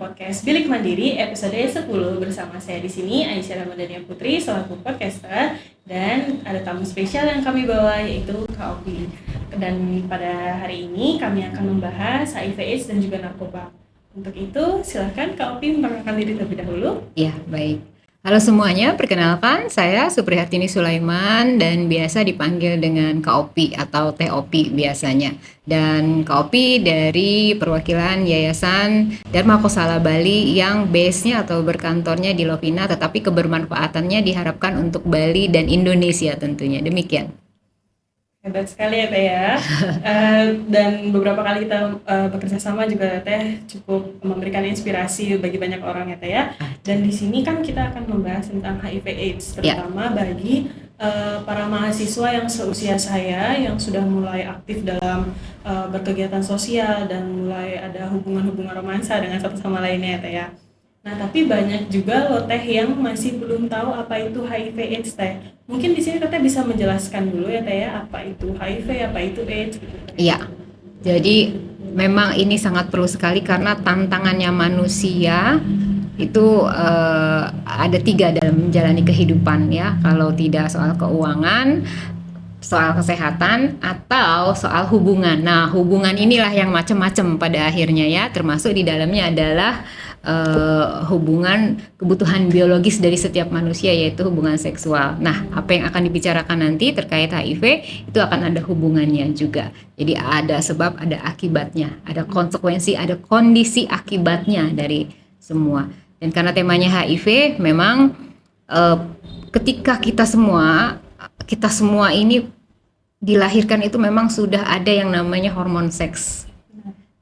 podcast Bilik Mandiri episode 10 bersama saya di sini Aisyah Ramadhania Putri selaku podcaster, dan ada tamu spesial yang kami bawa yaitu Kak Opi. Dan pada hari ini kami akan membahas HIV/AIDS dan juga narkoba. Untuk itu silakan Kak Opi memperkenalkan diri terlebih dahulu. Ya, baik. Halo semuanya, perkenalkan saya Suprihartini Sulaiman dan biasa dipanggil dengan Kak Opi atau Teh Opi biasanya. Dan Kak Opi dari perwakilan Yayasan Dharma Kosala Bali yang base-nya atau berkantornya di Lovina, tetapi kebermanfaatannya diharapkan untuk Bali dan Indonesia tentunya. Demikian. Hebat sekali ya Teh ya. Dan beberapa kali kita bekerja sama juga Teh cukup memberikan inspirasi bagi banyak orang ya Teh ya. Dan di sini kan kita akan membahas tentang HIV/AIDS terutama bagi para mahasiswa yang seusia saya yang sudah mulai aktif dalam berkegiatan sosial dan mulai ada hubungan-hubungan romansa dengan satu sama lainnya ya Teh ya. Nah, tapi banyak juga loh Teh yang masih belum tahu apa itu HIV/AIDS Teh. Mungkin di sini Teteh bisa menjelaskan dulu ya Teh ya, apa itu HIV, apa itu AIDS gitu. Iya. Jadi memang ini sangat perlu sekali karena tantangannya manusia itu ada 3 dalam menjalani kehidupan ya. Kalau tidak soal keuangan, soal kesehatan, atau soal hubungan. Nah, hubungan inilah yang macam-macam pada akhirnya ya, termasuk di dalamnya adalah hubungan kebutuhan biologis dari setiap manusia, yaitu hubungan seksual. Nah, apa yang akan dibicarakan nanti terkait HIV itu akan ada hubungannya juga. Jadi ada sebab, ada akibatnya, ada konsekuensi, ada kondisi akibatnya dari semua. Dan karena temanya HIV, memang ketika kita semua ini dilahirkan itu memang sudah ada yang namanya hormon seks.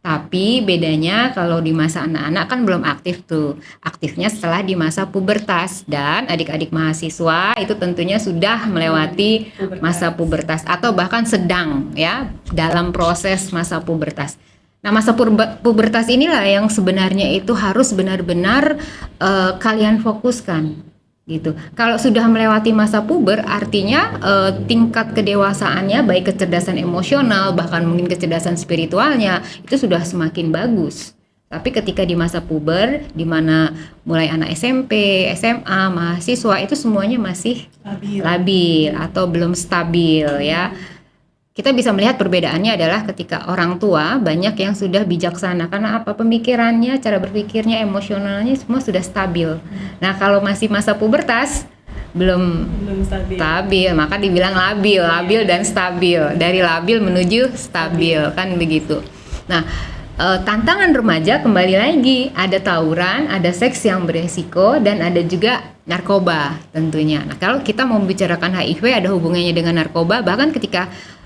Tapi bedanya kalau di masa anak-anak kan belum aktif tuh. Aktifnya setelah di masa pubertas, dan adik-adik mahasiswa itu tentunya sudah melewati masa pubertas atau bahkan sedang ya dalam proses masa pubertas. Nah, masa pubertas inilah yang sebenarnya itu harus benar-benar kalian fokuskan gitu. Kalau sudah melewati masa puber, artinya tingkat kedewasaannya, baik kecerdasan emosional bahkan mungkin kecerdasan spiritualnya itu sudah semakin bagus. Tapi ketika di masa puber, di mana mulai anak SMP, SMA, mahasiswa itu semuanya masih labil atau belum stabil ya. Kita bisa melihat perbedaannya adalah ketika orang tua banyak yang sudah bijaksana karena apa, pemikirannya, cara berpikirnya, emosionalnya semua sudah stabil. Nah, kalau masih masa pubertas belum stabil, maka dibilang labil dan stabil. Dari labil menuju stabil kan begitu. Nah, tantangan remaja kembali lagi, ada tawuran, ada seks yang beresiko, dan ada juga narkoba tentunya. Nah, kalau kita mau membicarakan HIV ada hubungannya dengan narkoba, bahkan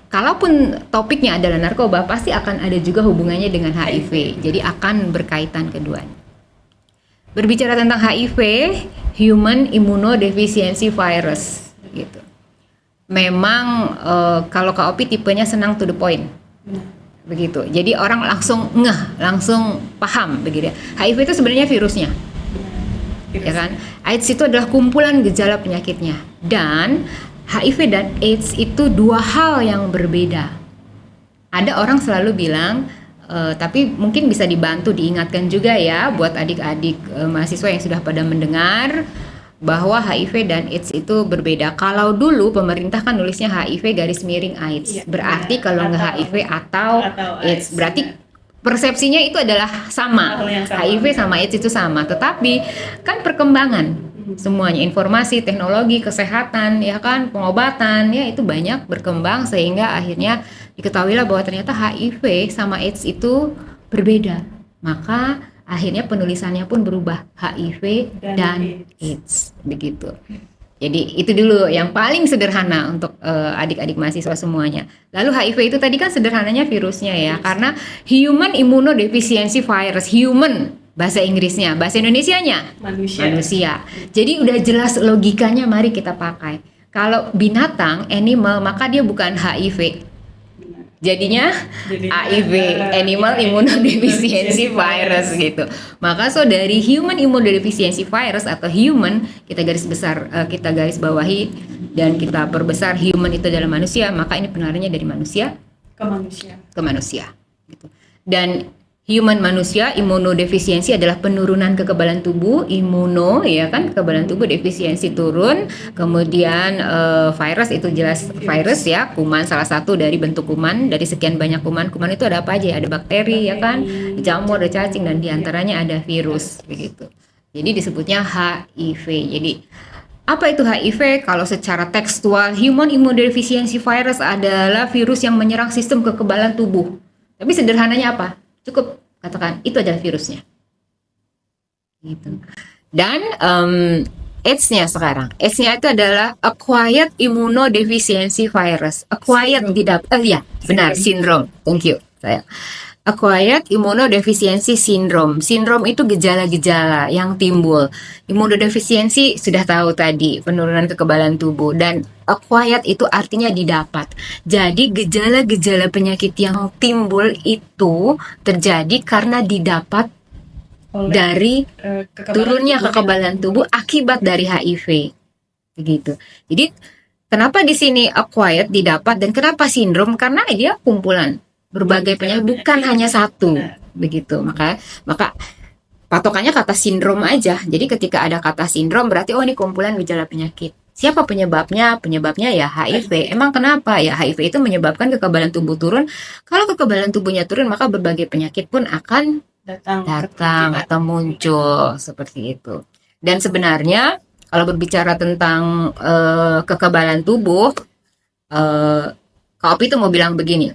kalaupun topiknya adalah narkoba, pasti akan ada juga hubungannya dengan HIV. Jadi akan berkaitan keduanya. Berbicara tentang HIV, Human Immunodeficiency Virus, gitu. Memang kalau Kak Opi tipenya senang to the point, begitu. Jadi orang langsung langsung paham, begitu. HIV itu sebenarnya virusnya, ya kan? AIDS itu adalah kumpulan gejala penyakitnya, dan HIV dan AIDS itu 2 hal yang berbeda. Ada orang selalu bilang, tapi mungkin bisa dibantu diingatkan juga ya buat adik-adik mahasiswa yang sudah pada mendengar bahwa HIV dan AIDS itu berbeda. Kalau dulu pemerintah kan nulisnya HIV garis miring AIDS, berarti kalau nggak HIV atau AIDS, berarti persepsinya itu adalah sama. HIV sama AIDS itu sama, tetapi kan perkembangan semuanya, informasi, teknologi, kesehatan, ya kan, pengobatan, ya itu banyak berkembang sehingga akhirnya diketahuilah bahwa ternyata HIV sama AIDS itu berbeda. Maka akhirnya penulisannya pun berubah, HIV dan AIDS, begitu. Jadi itu dulu yang paling sederhana untuk adik-adik mahasiswa semuanya. Lalu HIV itu tadi kan sederhananya virusnya ya, karena Human Immunodeficiency Virus, human bahasa Inggrisnya, bahasa Indonesianya manusia. Jadi udah jelas logikanya, mari kita pakai. Kalau binatang, animal, maka dia bukan HIV. Jadinya HIV, Animal Immunodeficiency Virus gitu. Maka dari Human Immunodeficiency Virus atau human, kita garis bawahi dan kita perbesar human itu adalah manusia, maka ini penularannya dari manusia ke manusia gitu. Dan human manusia, imunodefisiensi adalah penurunan kekebalan tubuh, imuno ya kan, kekebalan tubuh, defisiensi turun. Kemudian virus itu jelas virus ya, kuman salah satu dari bentuk kuman, dari sekian banyak kuman. Kuman itu ada apa aja? Ada bakteri ya kan, jamur, ada cacing, dan diantaranya ada virus begitu. Jadi disebutnya HIV. Jadi apa itu HIV? Kalau secara tekstual, human immunodeficiency virus adalah virus yang menyerang sistem kekebalan tubuh. Tapi sederhananya apa? Cukup katakan itu adalah virusnya. Gitu. Dan AIDS-nya sekarang. AIDS-nya itu adalah acquired immunodeficiency virus. Acquired tidak ya, benar, syndrome. Thank you. Saya. Acquired immunodeficiency syndrome. Sindrom itu gejala-gejala yang timbul. Immunodefisiensi sudah tahu tadi, penurunan kekebalan tubuh, dan acquired itu artinya didapat. Jadi gejala-gejala penyakit yang timbul itu terjadi karena didapat dari turunnya kekebalan tubuh akibat dari HIV. Begitu. Jadi kenapa di sini acquired didapat dan kenapa sindrom? Karena dia kumpulan berbagai penyakit, bukan hanya satu, begitu. Maka patokannya kata sindrom aja. Jadi ketika ada kata sindrom berarti ini kumpulan gejala penyakit. Siapa penyebabnya? Penyebabnya ya HIV. Emang kenapa? Ya HIV itu menyebabkan kekebalan tubuh turun. Kalau kekebalan tubuhnya turun, maka berbagai penyakit pun akan datang atau muncul seperti itu. Dan sebenarnya kalau berbicara tentang kekebalan tubuh, Kak Opi itu mau bilang begini.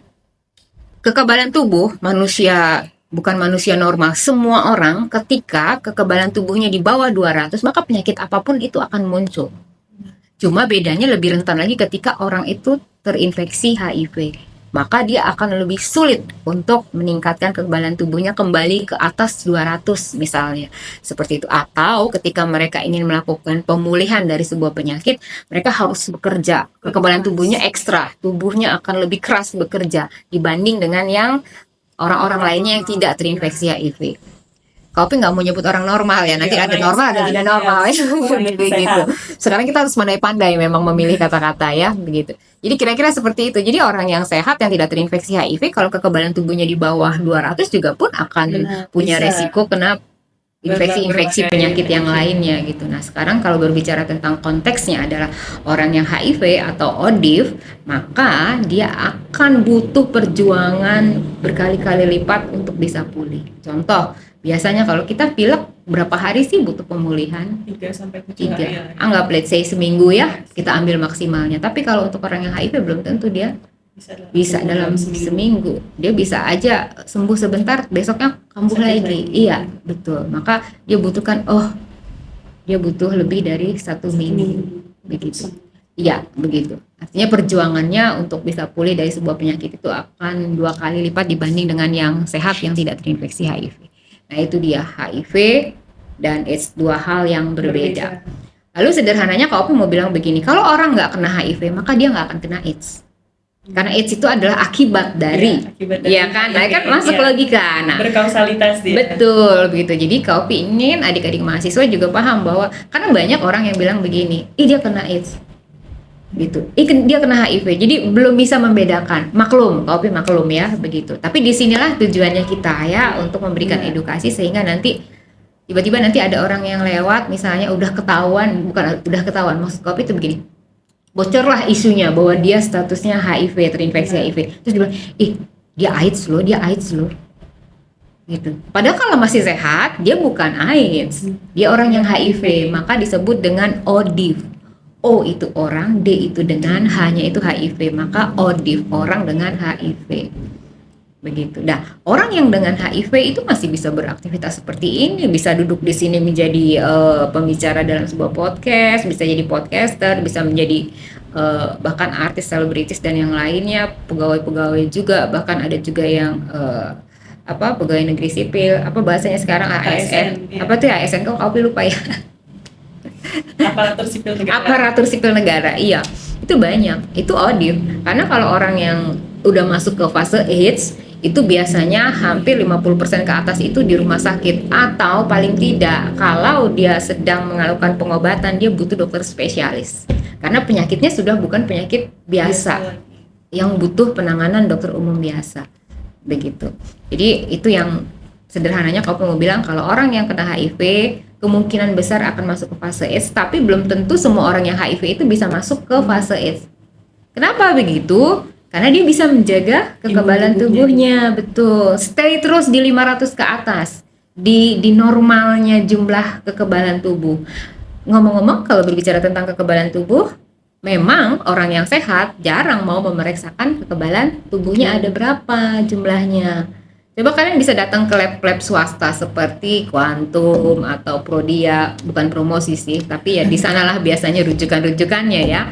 Kekebalan tubuh manusia, bukan manusia normal, semua orang ketika kekebalan tubuhnya di bawah 200, maka penyakit apapun itu akan muncul. Cuma bedanya lebih rentan lagi ketika orang itu terinfeksi HIV. Maka dia akan lebih sulit untuk meningkatkan kekebalan tubuhnya kembali ke atas 200 misalnya. Seperti itu. Atau ketika mereka ingin melakukan pemulihan dari sebuah penyakit, mereka harus bekerja. Kekebalan tubuhnya ekstra. Tubuhnya akan lebih keras bekerja dibanding dengan yang orang-orang lainnya yang tidak terinfeksi HIV. Kau nggak mau nyebut orang normal ya, nanti ada normal ada tidak normal ya, begitu. Sekarang kita harus pandai-pandai memang memilih kata-kata ya, begitu. Jadi kira-kira seperti itu. Jadi orang yang sehat yang tidak terinfeksi HIV, kalau kekebalan tubuhnya di bawah 200 juga pun akan punya resiko kena infeksi-infeksi penyakit yang lainnya gitu. Nah sekarang kalau berbicara tentang konteksnya adalah orang yang HIV atau ODIF, maka dia akan butuh perjuangan berkali-kali lipat untuk bisa pulih. Contoh, biasanya kalau kita pilek berapa hari sih butuh pemulihan? 3-7 hari. Anggap let's say seminggu ya, kita ambil maksimalnya. Tapi kalau untuk orang yang HIV belum tentu dia bisa dalam seminggu. Dia bisa aja sembuh sebentar, besoknya kambuh lagi. Iya, betul. Maka dia butuhkan, dia butuh lebih dari 1 minggu. Begitu. Iya, begitu. Artinya perjuangannya untuk bisa pulih dari sebuah penyakit itu akan 2 kali lipat dibanding dengan yang sehat yang tidak terinfeksi HIV. Nah itu dia, HIV dan AIDS, 2 hal yang berbeda. Lalu sederhananya Kak Opi mau bilang begini, kalau orang nggak kena HIV maka dia nggak akan kena AIDS. Karena AIDS itu adalah akibat dari, ya kan? Nah kan masuk logika. Nah, berkausalitas dia. Betul, begitu. Jadi Kak Opi ingin adik-adik mahasiswa juga paham bahwa karena banyak orang yang bilang begini, dia kena AIDS, gitu. Dia kena HIV. Jadi belum bisa membedakan. Maklum, Kak Opi maklum ya, begitu. Tapi disinilah tujuannya kita ya untuk memberikan edukasi sehingga nanti tiba-tiba nanti ada orang yang lewat, misalnya udah ketahuan, maksud Kak Opi itu begini. Bocorlah isunya bahwa dia statusnya HIV, terinfeksi HIV. Terus dia bilang, dia AIDS loh. Gitu. Padahal kalau masih sehat, dia bukan AIDS. Dia orang yang HIV, maka disebut dengan ODIF. O itu orang, D itu dengan, H-nya itu HIV, maka ODIF, orang dengan HIV. Begitu. Nah, orang yang dengan HIV itu masih bisa beraktivitas seperti ini, bisa duduk di sini menjadi pembicara dalam sebuah podcast, bisa jadi podcaster, bisa menjadi bahkan artis, selebritis dan yang lainnya, pegawai-pegawai juga, bahkan ada juga yang pegawai negeri sipil, bahasanya sekarang ASN. Ya. Apa tuh ASN? Kok aku lupa ya. Aparatur sipil negara. Iya. Itu banyak. Itu ODIF. Karena kalau orang yang udah masuk ke fase AIDS itu biasanya hampir 50% ke atas itu di rumah sakit, atau paling tidak kalau dia sedang melakukan pengobatan dia butuh dokter spesialis karena penyakitnya sudah bukan penyakit biasa yang butuh penanganan dokter umum biasa, begitu. Jadi itu yang sederhananya kalau mau bilang kalau orang yang kena HIV kemungkinan besar akan masuk ke fase AIDS, tapi belum tentu semua orang yang HIV itu bisa masuk ke fase AIDS. Kenapa begitu? Karena dia bisa menjaga kekebalan tubuhnya, betul. Stay terus di 500 ke atas, di normalnya jumlah kekebalan tubuh. Ngomong-ngomong, kalau berbicara tentang kekebalan tubuh, memang orang yang sehat jarang mau memeriksakan kekebalan tubuhnya ada berapa jumlahnya. Coba kalian bisa datang ke lab-lab swasta seperti Quantum atau Prodia, bukan promosi sih, tapi ya di sanalah biasanya rujukan-rujukannya ya.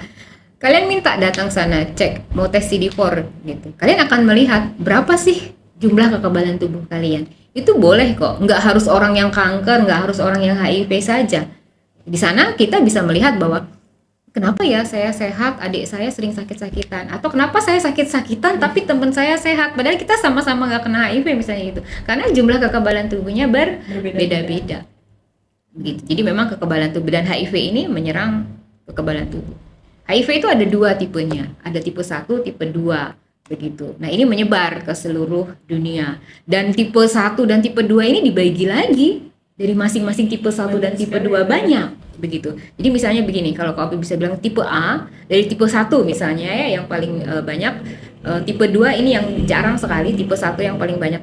Kalian minta datang sana cek mau tes CD4 gitu. Kalian akan melihat berapa sih jumlah kekebalan tubuh kalian. Itu boleh kok, nggak harus orang yang kanker, nggak harus orang yang HIV saja. Di sana kita bisa melihat bahwa kenapa ya saya sehat, adik saya sering sakit-sakitan, atau kenapa saya sakit-sakitan tapi teman saya sehat, padahal kita sama-sama nggak kena HIV misalnya gitu. Karena jumlah kekebalan tubuhnya berbeda-beda. Begitu. Jadi memang kekebalan tubuh dan HIV ini menyerang kekebalan tubuh. HIV itu ada dua tipenya, ada tipe 1, tipe 2 begitu. Nah, ini menyebar ke seluruh dunia. Dan tipe 1 dan tipe 2 ini dibagi lagi dari masing-masing tipe 1 dan tipe 2 banyak begitu. Jadi misalnya begini, kalau Kak Opi bisa bilang tipe A dari tipe 1 misalnya ya yang paling banyak, tipe 2 ini yang jarang sekali, tipe 1 yang paling banyak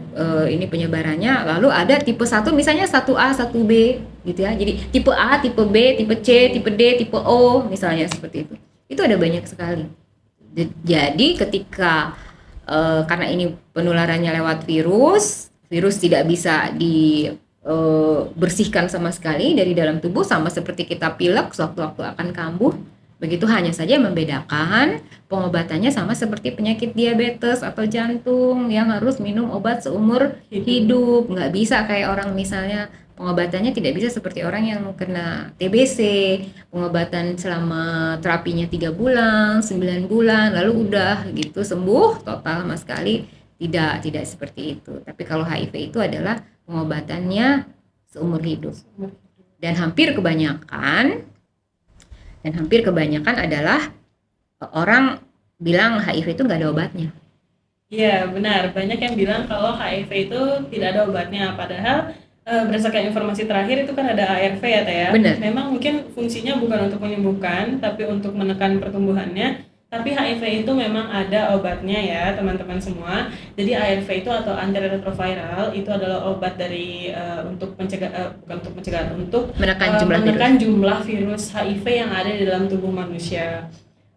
ini penyebarannya, lalu ada tipe 1 misalnya 1A, 1B gitu ya. Jadi tipe A, tipe B, tipe C, tipe D, tipe O misalnya seperti itu. Itu ada banyak sekali. Jadi ketika karena ini penularannya lewat virus tidak bisa dibersihkan sama sekali dari dalam tubuh, sama seperti kita pilek sewaktu-waktu akan kambuh. Begitu, hanya saja membedakan pengobatannya sama seperti penyakit diabetes atau jantung yang harus minum obat seumur hidup. Nggak bisa kayak orang misalnya pengobatannya tidak bisa seperti orang yang kena TBC, pengobatan selama terapinya 3 bulan, 9 bulan, lalu udah gitu sembuh total sama sekali. Tidak seperti itu. Tapi kalau HIV itu adalah pengobatannya seumur hidup. Dan hampir kebanyakan adalah orang bilang HIV itu nggak ada obatnya. Iya benar, banyak yang bilang kalau HIV itu tidak ada obatnya, padahal berdasarkan informasi terakhir itu kan ada ARV ya Teh ya. Benar. Memang mungkin fungsinya bukan untuk menyembuhkan, tapi untuk menekan pertumbuhannya. Tapi HIV itu memang ada obatnya ya teman-teman semua. Jadi ARV itu atau antiretroviral itu adalah obat dari untuk menekan jumlah virus HIV yang ada di dalam tubuh manusia.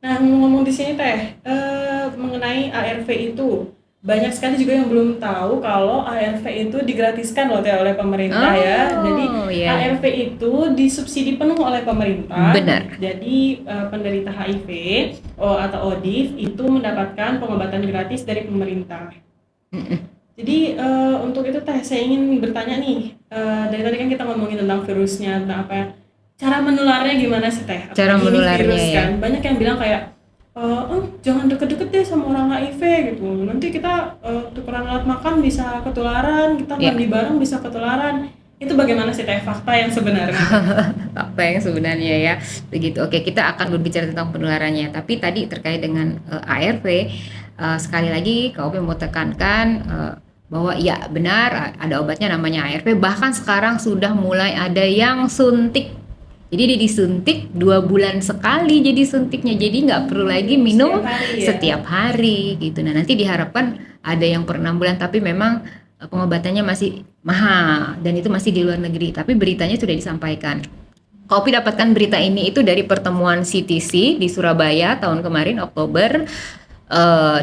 Nah, ngomong di sini Teh, mengenai ARV itu banyak sekali juga yang belum tahu kalau ARV itu digratiskan loh Teh oleh pemerintah ya. Jadi ARV itu disubsidi penuh oleh pemerintah. Benar. Jadi penderita HIV atau ODIF itu mendapatkan pengobatan gratis dari pemerintah. Jadi untuk itu Teh saya ingin bertanya nih, dari tadi kan kita ngomongin tentang virusnya, tentang apa ya, cara menularnya gimana sih Teh? Cara menularnya virus, ya. kan banyak yang bilang kayak jangan deket-deket deh sama orang HIV gitu, nanti kita tukeran alat makan bisa ketularan, kita mandi bareng bisa ketularan. Itu bagaimana sih Teh fakta yang sebenarnya? Fakta yang sebenarnya ya begitu. Oke, kita akan berbicara tentang penularannya, tapi tadi terkait dengan ARV, sekali lagi Kak Opi mau tekankan bahwa ya benar ada obatnya namanya ARV, bahkan sekarang sudah mulai ada yang suntik. Jadi dia disuntik 2 bulan sekali, jadi suntiknya, jadi nggak perlu lagi minum setiap hari gitu. Nah nanti diharapkan ada yang per 6 bulan, tapi memang pengobatannya masih mahal dan itu masih di luar negeri. Tapi beritanya sudah disampaikan. Kopi dapatkan berita ini itu dari pertemuan CTC di Surabaya tahun kemarin Oktober,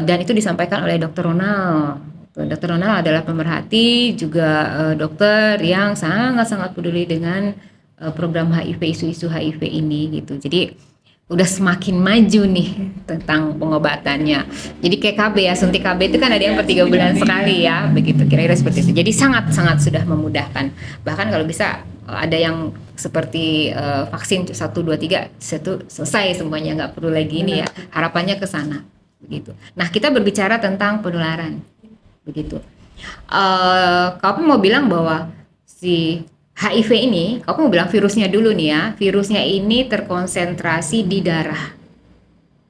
dan itu disampaikan oleh Dr. Ronald. Dr. Ronald adalah pemerhati juga dokter yang sangat-sangat peduli dengan program HIV, isu-isu HIV ini gitu. Jadi udah semakin maju nih tentang pengobatannya. Jadi kayak KB ya, suntik KB itu kan ada yang per 3 bulan sekali ya, begitu kira-kira seperti itu. Jadi sangat-sangat sudah memudahkan. Bahkan kalau bisa ada yang seperti vaksin 1, 2, 3 itu selesai semuanya, nggak perlu lagi ini ya. Harapannya ke sana begitu. Nah kita berbicara tentang penularan begitu. Kamu mau bilang bahwa si HIV ini, kamu mau bilang virusnya dulu nih ya. Virusnya ini terkonsentrasi di darah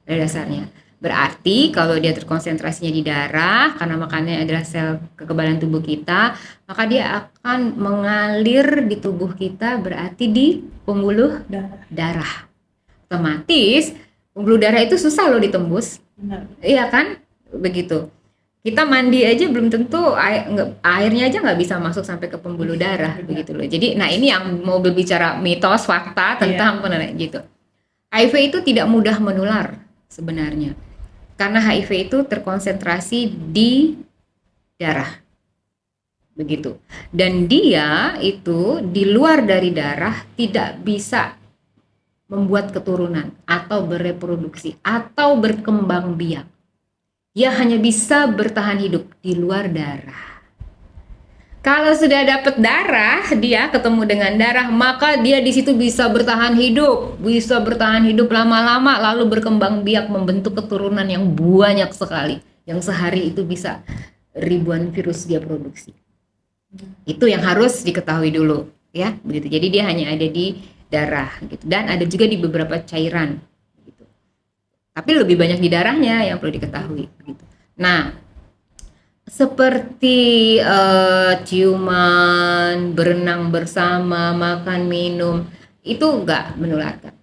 pada dasarnya. Berarti kalau dia terkonsentrasinya di darah, karena makannya adalah sel kekebalan tubuh kita, maka dia akan mengalir di tubuh kita, berarti di pembuluh darah. Otomatis pembuluh darah itu susah loh ditembus. Benar. Iya kan? Begitu. Kita mandi aja belum tentu airnya aja nggak bisa masuk sampai ke pembuluh darah, begitu loh. Jadi, nah ini yang mau berbicara mitos, fakta tentang penularan gitu. HIV itu tidak mudah menular sebenarnya. Karena HIV itu terkonsentrasi di darah. Begitu. Dan dia itu di luar dari darah tidak bisa membuat keturunan atau bereproduksi atau berkembang biak. Dia hanya bisa bertahan hidup di luar darah. Kalau sudah dapat darah, dia ketemu dengan darah, maka dia di situ bisa bertahan hidup lama-lama, lalu berkembang biak membentuk keturunan yang banyak sekali, yang sehari itu bisa ribuan virus dia produksi. Itu yang harus diketahui dulu, ya, begitu. Jadi dia hanya ada di darah, gitu, dan ada juga di beberapa cairan. Tapi lebih banyak di darahnya yang perlu diketahui. Gitu. Nah, seperti ciuman, berenang bersama, makan, minum, itu enggak menularkan.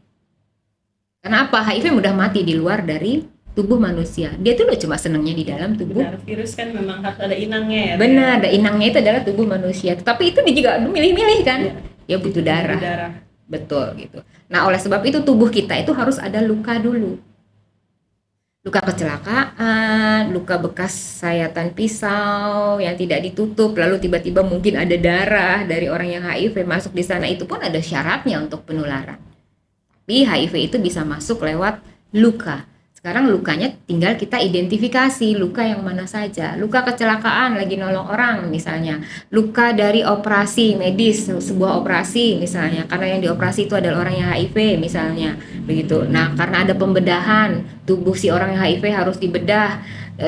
Kenapa? HIV mudah mati di luar dari tubuh manusia. Dia tuh cuma senangnya di dalam tubuh. Benar, virus kan memang harus ada inangnya ya. Benar, ada inangnya itu adalah tubuh manusia. Tapi itu dia juga milih-milih kan. Ya butuh darah. Betul gitu. Nah, oleh sebab itu tubuh kita itu harus ada luka dulu. Luka kecelakaan, luka bekas sayatan pisau yang tidak ditutup, lalu tiba-tiba mungkin ada darah dari orang yang HIV masuk di sana, itu pun ada syaratnya untuk penularan. Tapi HIV itu bisa masuk lewat luka. Sekarang lukanya tinggal kita identifikasi luka yang mana saja. Luka kecelakaan lagi nolong orang misalnya, luka dari operasi medis, sebuah operasi misalnya, karena yang dioperasi itu adalah orang yang HIV misalnya, begitu. Nah, karena ada pembedahan, tubuh si orang yang HIV harus dibedah,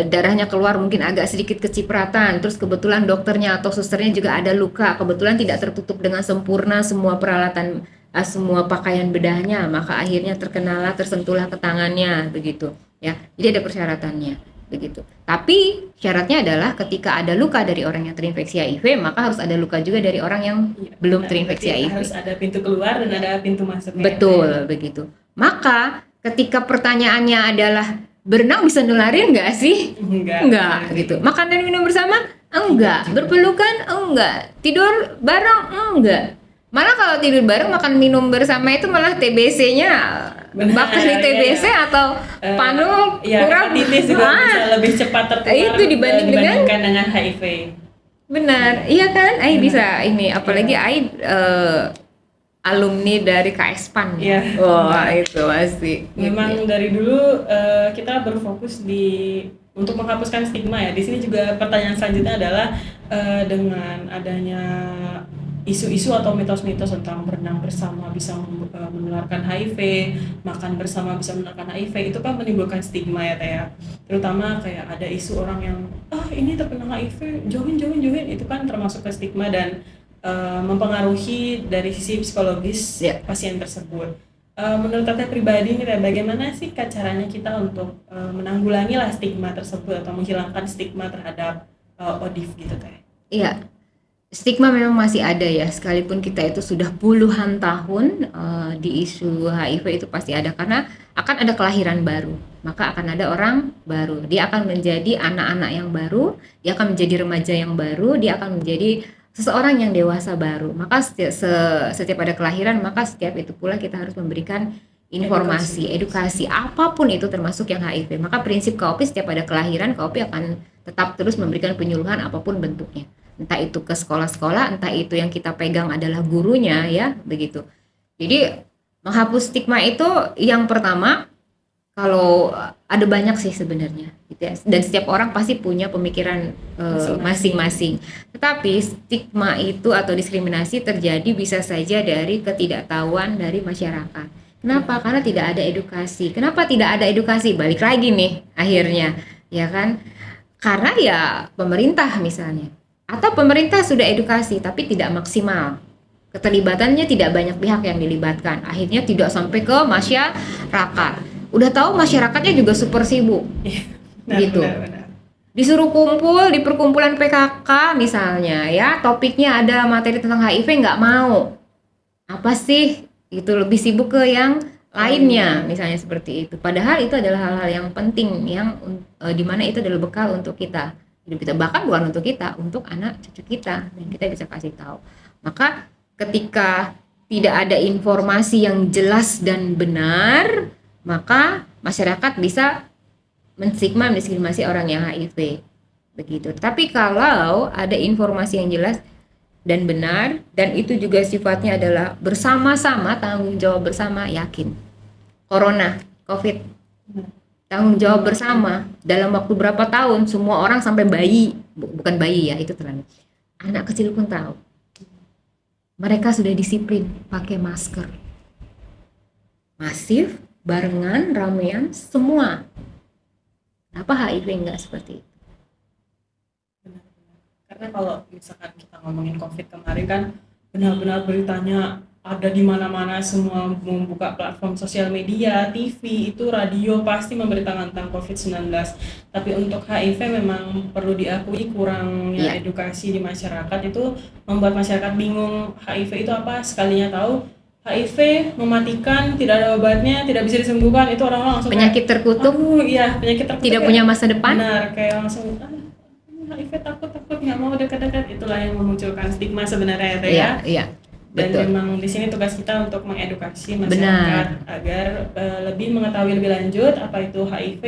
darahnya keluar mungkin agak sedikit kecipratan, terus kebetulan dokternya atau susternya juga ada luka, kebetulan tidak tertutup dengan sempurna semua peralatan, semua pakaian bedahnya, maka akhirnya tersentuhlah ke tangannya, begitu ya. Jadi ada persyaratannya, begitu. Tapi syaratnya adalah ketika ada luka dari orang yang terinfeksi HIV, maka harus ada luka juga dari orang yang belum terinfeksi HIV. Harus ada pintu keluar dan ada pintu masuknya. Betul, begitu. Maka ketika pertanyaannya adalah berenang bisa nularin nggak sih? Enggak, gitu. Makan dan minum bersama? Enggak. Berpelukan? Enggak. Tidur bareng? Enggak. Malah kalau tidur bareng, makan minum bersama itu malah TBC-nya bakteri TBC atau panu kurang hepatitis juga bisa lebih cepat tertular itu dibandingkan dengan HIV. Benar, iya kan? Ai bisa ini, apalagi Ai alumni dari KS PAN. Iya. Wah, itu pasti. Memang dari dulu kita berfokus untuk menghapuskan stigma ya. Di sini juga pertanyaan selanjutnya adalah dengan adanya isu-isu atau mitos-mitos tentang berenang bersama bisa menularkan HIV, makan bersama bisa menularkan HIV, itu kan menimbulkan stigma ya Teh ya. Terutama kayak ada isu orang yang ini terkena HIV, jauhin, itu kan termasuk ke stigma dan mempengaruhi dari sisi psikologis pasien tersebut. Menurut Teteh pribadi nih Teh, bagaimana sih caranya kita untuk menanggulangi lah stigma tersebut atau menghilangkan stigma terhadap ODIF gitu Teh? Iya. Stigma memang masih ada ya, sekalipun kita itu sudah puluhan tahun di isu HIV itu pasti ada, karena akan ada kelahiran baru, maka akan ada orang baru, dia akan menjadi anak-anak yang baru, dia akan menjadi remaja yang baru, dia akan menjadi seseorang yang dewasa baru. Maka setiap ada kelahiran, maka setiap itu pula kita harus memberikan informasi, edukasi, apapun itu termasuk yang HIV. Maka prinsip KOPI setiap ada kelahiran, KOPI akan tetap terus memberikan penyuluhan apapun bentuknya. Entah itu ke sekolah-sekolah, entah itu yang kita pegang adalah gurunya ya, begitu. Jadi menghapus stigma itu yang pertama, kalau ada banyak sih sebenarnya gitu ya. Dan setiap orang pasti punya pemikiran masing-masing. Tetapi stigma itu atau diskriminasi terjadi bisa saja dari ketidaktahuan dari masyarakat. Kenapa? Karena tidak ada edukasi. Kenapa tidak ada edukasi? Balik lagi nih akhirnya, ya kan? Karena ya pemerintah misalnya, atau pemerintah sudah edukasi tapi tidak maksimal, keterlibatannya tidak banyak pihak yang dilibatkan, akhirnya tidak sampai ke masyarakat. udah tahu masyarakatnya juga super sibuk. Gitu. Benar. Disuruh kumpul di perkumpulan PKK misalnya ya, topiknya ada materi tentang HIV nggak mau. Apa sih? Itu lebih sibuk ke yang lainnya misalnya seperti itu. Padahal itu adalah hal-hal yang penting yang dimana itu adalah bekal untuk kita hidup kita, bahkan bukan untuk kita, untuk anak cucu kita, dan kita bisa kasih tahu. Maka ketika tidak ada informasi yang jelas dan benar, maka masyarakat bisa menstigma, mendiskriminasi orang yang HIV begitu. Tapi kalau ada informasi yang jelas dan benar, dan itu juga sifatnya adalah bersama-sama, tanggung jawab bersama, yakin corona, covid, tanggung jawab bersama dalam waktu berapa tahun, semua orang sampai bayi, bukan bayi ya, itu terlalu, anak kecil pun tahu, mereka sudah disiplin pakai masker masif, barengan, ramean, semua. Apa HIV enggak seperti itu? Karena kalau misalkan kita ngomongin COVID kemarin kan benar-benar beritanya ada di mana-mana, semua membuka platform sosial media, TV, itu radio pasti memberitakan tentang COVID-19. Tapi untuk HIV memang perlu diakui kurangnya edukasi di masyarakat itu membuat masyarakat bingung HIV itu apa. Sekalinya tahu HIV mematikan, tidak ada obatnya, tidak bisa disembuhkan, itu orang-orang langsung penyakit terkutuk. Iya, penyakit terkutuk, tidak punya masa depan. Benar, kayak langsung HIV takut nggak mau dekat-dekat. Itulah yang memunculkan stigma sebenarnya ya. Iya, dan betul. memang di sini tugas kita untuk mengedukasi masyarakat agar lebih mengetahui lebih lanjut apa itu HIV,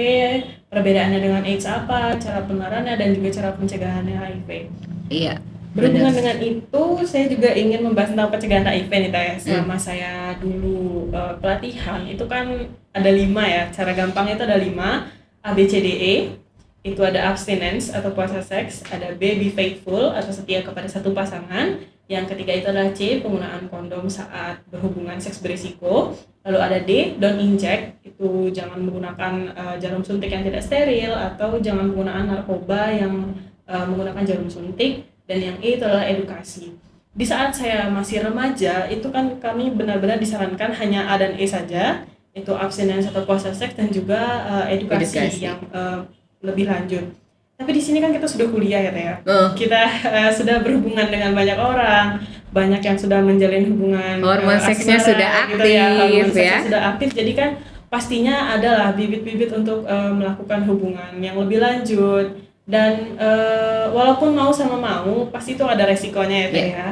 perbedaannya dengan AIDS apa, cara penularannya, dan juga cara pencegahannya HIV. Iya. Berhubungan dengan itu, saya juga ingin membahas tentang pencegahan HIV nih Teh. Selama saya dulu pelatihan, itu kan ada 5 ya, cara gampang itu ada 5, A, B, C, D, E. Itu ada abstinence atau puasa seks, ada B, be faithful atau setia kepada satu pasangan. Yang ketiga itu adalah C, penggunaan kondom saat berhubungan seks berisiko. Lalu ada D, don't inject, itu jangan menggunakan jarum suntik yang tidak steril, atau jangan menggunakan narkoba yang menggunakan jarum suntik. Dan yang E itu adalah edukasi. Di saat saya masih remaja, itu kan kami benar-benar disarankan hanya A dan E saja, itu abstinence atau puasa seks, dan juga edukasi yang lebih lanjut. Tapi di sini kan kita sudah kuliah ya Teh ya. Kita sudah berhubungan dengan banyak orang, banyak yang sudah menjalin hubungan, hormon seksnya sudah aktif, gitu ya, hormon seksnya sudah aktif. Jadi kan pastinya adalah bibit-bibit untuk melakukan hubungan yang lebih lanjut. Dan walaupun mau sama mau, pasti itu ada resikonya ya Teh ya.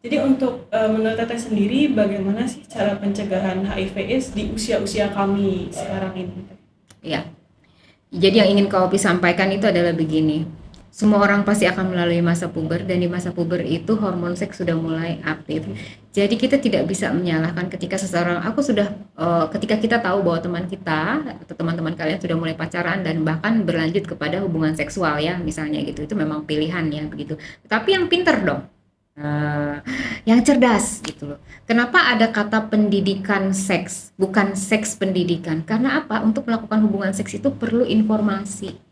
Jadi untuk menurut Teteh sendiri, bagaimana sih cara pencegahan HIV/AIDS di usia-usia kami sekarang ini? Iya. Jadi yang ingin Kak Opi sampaikan itu adalah begini. Semua orang pasti akan melalui masa puber, dan di masa puber itu hormon seks sudah mulai aktif. Jadi kita tidak bisa menyalahkan ketika seseorang, ketika kita tahu bahwa teman kita atau teman-teman kalian sudah mulai pacaran dan bahkan berlanjut kepada hubungan seksual ya, misalnya gitu, itu memang pilihan ya begitu. Tapi yang pinter dong, yang cerdas gitu loh. Kenapa ada kata pendidikan seks, bukan seks pendidikan? Karena apa? Untuk melakukan hubungan seks itu perlu informasi.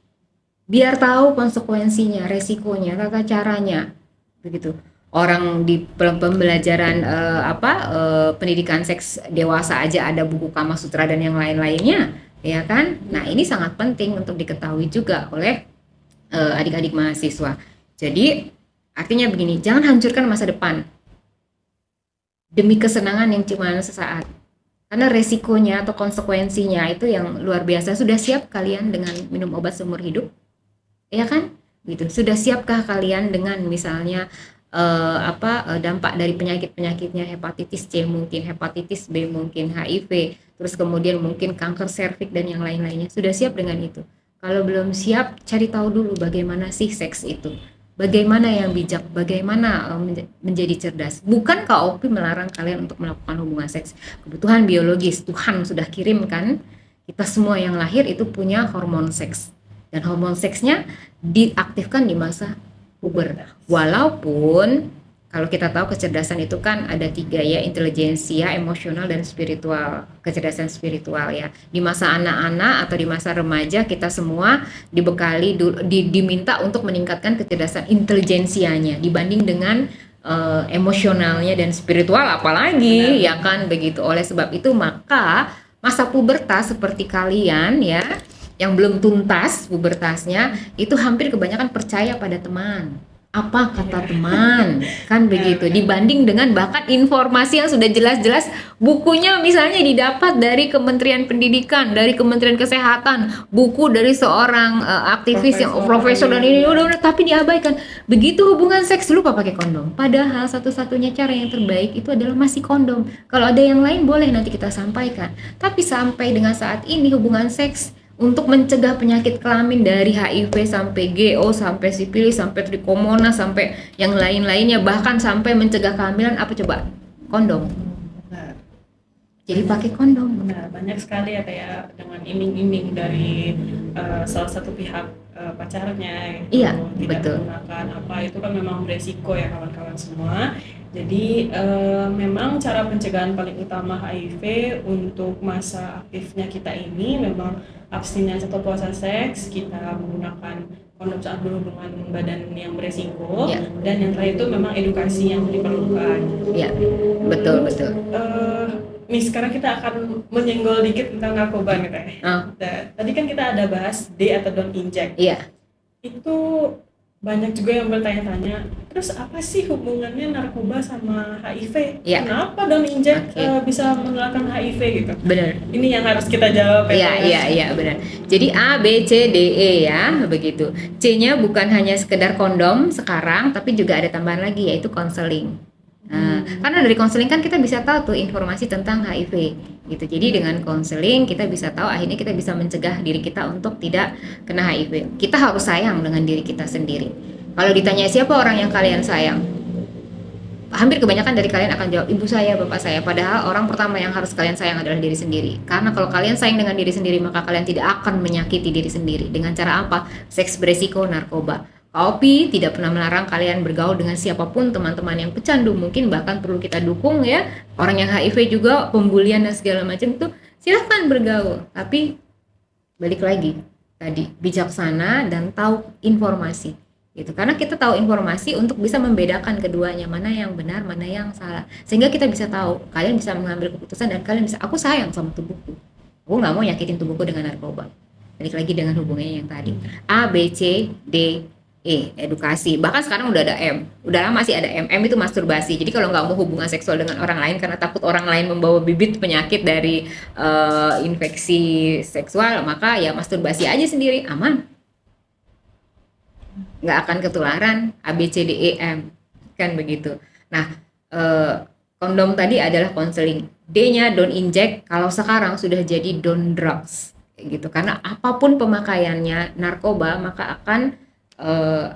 Biar tahu konsekuensinya, resikonya, tata caranya, begitu. Orang di pembelajaran pendidikan seks dewasa aja ada buku Kama Sutra dan yang lain-lainnya, ya kan? Nah ini sangat penting untuk diketahui juga oleh adik-adik mahasiswa. Jadi artinya begini, jangan hancurkan masa depan demi kesenangan yang cuma sesaat. Karena resikonya atau konsekuensinya itu yang luar biasa. Sudah siap kalian dengan minum obat seumur hidup? Ya kan? Gitu. Sudah siapkah kalian dengan misalnya dampak dari penyakit-penyakitnya, hepatitis C mungkin, hepatitis B mungkin, HIV, terus kemudian mungkin kanker serviks dan yang lain-lainnya. Sudah siap dengan itu? Kalau belum siap, cari tahu dulu bagaimana sih seks itu. Bagaimana yang bijak, bagaimana menjadi cerdas. Bukan Kak Opi melarang kalian untuk melakukan hubungan seks. Kebutuhan biologis, Tuhan sudah kirimkan, kita semua yang lahir itu punya hormon seks. Dan hormon seksnya diaktifkan di masa puber. Walaupun kalau kita tahu kecerdasan itu kan ada 3 ya, intelijensia, emosional, dan spiritual. Kecerdasan spiritual ya. Di masa anak-anak atau di masa remaja kita semua dibekali, diminta untuk meningkatkan kecerdasan intelijensianya dibanding dengan emosionalnya dan spiritual apalagi. Benar. Ya kan begitu. Oleh sebab itu maka masa pubertas seperti kalian ya, yang belum tuntas pubertasnya, itu hampir kebanyakan percaya pada teman. Apa kata teman, kan begitu, dibanding dengan bahkan informasi yang sudah jelas-jelas bukunya misalnya didapat dari Kementerian Pendidikan, dari Kementerian Kesehatan, buku dari seorang aktivis yang profesor dan ini udah tapi diabaikan. Begitu hubungan seks lupa pakai kondom, padahal satu-satunya cara yang terbaik itu adalah masih kondom. Kalau ada yang lain boleh nanti kita sampaikan, tapi sampai dengan saat ini hubungan seks untuk mencegah penyakit kelamin dari HIV sampai GO sampai sifilis sampai trichomonas sampai yang lain-lainnya, bahkan sampai mencegah kehamilan, apa coba? Kondom. Benar. Jadi pakai kondom. Benar, banyak sekali ya kayak dengan iming-iming dari salah satu pihak pacarnya gitu, Iya, tidak betul. menggunakan apa, itu kan memang beresiko ya kawan-kawan semua. Jadi memang cara pencegahan paling utama HIV untuk masa aktifnya kita ini memang abstinensi atau puasa seks, kita menggunakan kondom saat berhubungan badan yang beresiko, Ya. dan yang terakhir itu memang edukasi yang diperlukan. Iya, betul. Nih sekarang kita akan menyenggol dikit tentang narkoba nih Teh. Tadi kan kita ada bahas D atau don't inject. Iya. Itu banyak juga yang bertanya-tanya, terus apa sih hubungannya narkoba sama HIV? Iya. Kenapa don't inject bisa menularkan HIV gitu? Benar. Ini yang harus kita jawab ya. Iya, benar. Jadi A, B, C, D, E ya, begitu. C-nya bukan hanya sekedar kondom sekarang, tapi juga ada tambahan lagi yaitu konseling. Karena dari konseling kan kita bisa tahu tuh informasi tentang HIV gitu. Jadi dengan konseling kita bisa tahu, akhirnya kita bisa mencegah diri kita untuk tidak kena HIV. Kita harus sayang dengan diri kita sendiri. Kalau ditanya siapa orang yang kalian sayang, hampir kebanyakan dari kalian akan jawab ibu saya, bapak saya. Padahal orang pertama yang harus kalian sayang adalah diri sendiri. Karena kalau kalian sayang dengan diri sendiri, maka kalian tidak akan menyakiti diri sendiri. Dengan cara apa? Seks beresiko, narkoba. Kopi tidak pernah melarang kalian bergaul dengan siapapun, teman-teman yang pecandu, mungkin bahkan perlu kita dukung ya. Orang yang HIV juga, pembulian dan segala macam itu silahkan bergaul. Tapi balik lagi tadi, bijaksana dan tahu informasi. Gitu. Karena kita tahu informasi untuk bisa membedakan keduanya, mana yang benar, mana yang salah. Sehingga kita bisa tahu, kalian bisa mengambil keputusan dan kalian bisa, aku sayang sama tubuhku. Aku nggak mau nyakitin tubuhku dengan narkoba. Balik lagi dengan hubungannya yang tadi. A, B, C, D, E, edukasi. Bahkan sekarang udah ada M. Udah lama sih ada M. M itu masturbasi. Jadi kalau nggak mau hubungan seksual dengan orang lain karena takut orang lain membawa bibit penyakit dari infeksi seksual, maka ya masturbasi aja sendiri, aman. Nggak akan ketularan. A, B, C, D, E, M. Kan begitu. Nah, kondom tadi adalah konseling. D-nya don't inject. Kalau sekarang sudah jadi don't drugs. Gitu. Karena apapun pemakaiannya narkoba, maka akan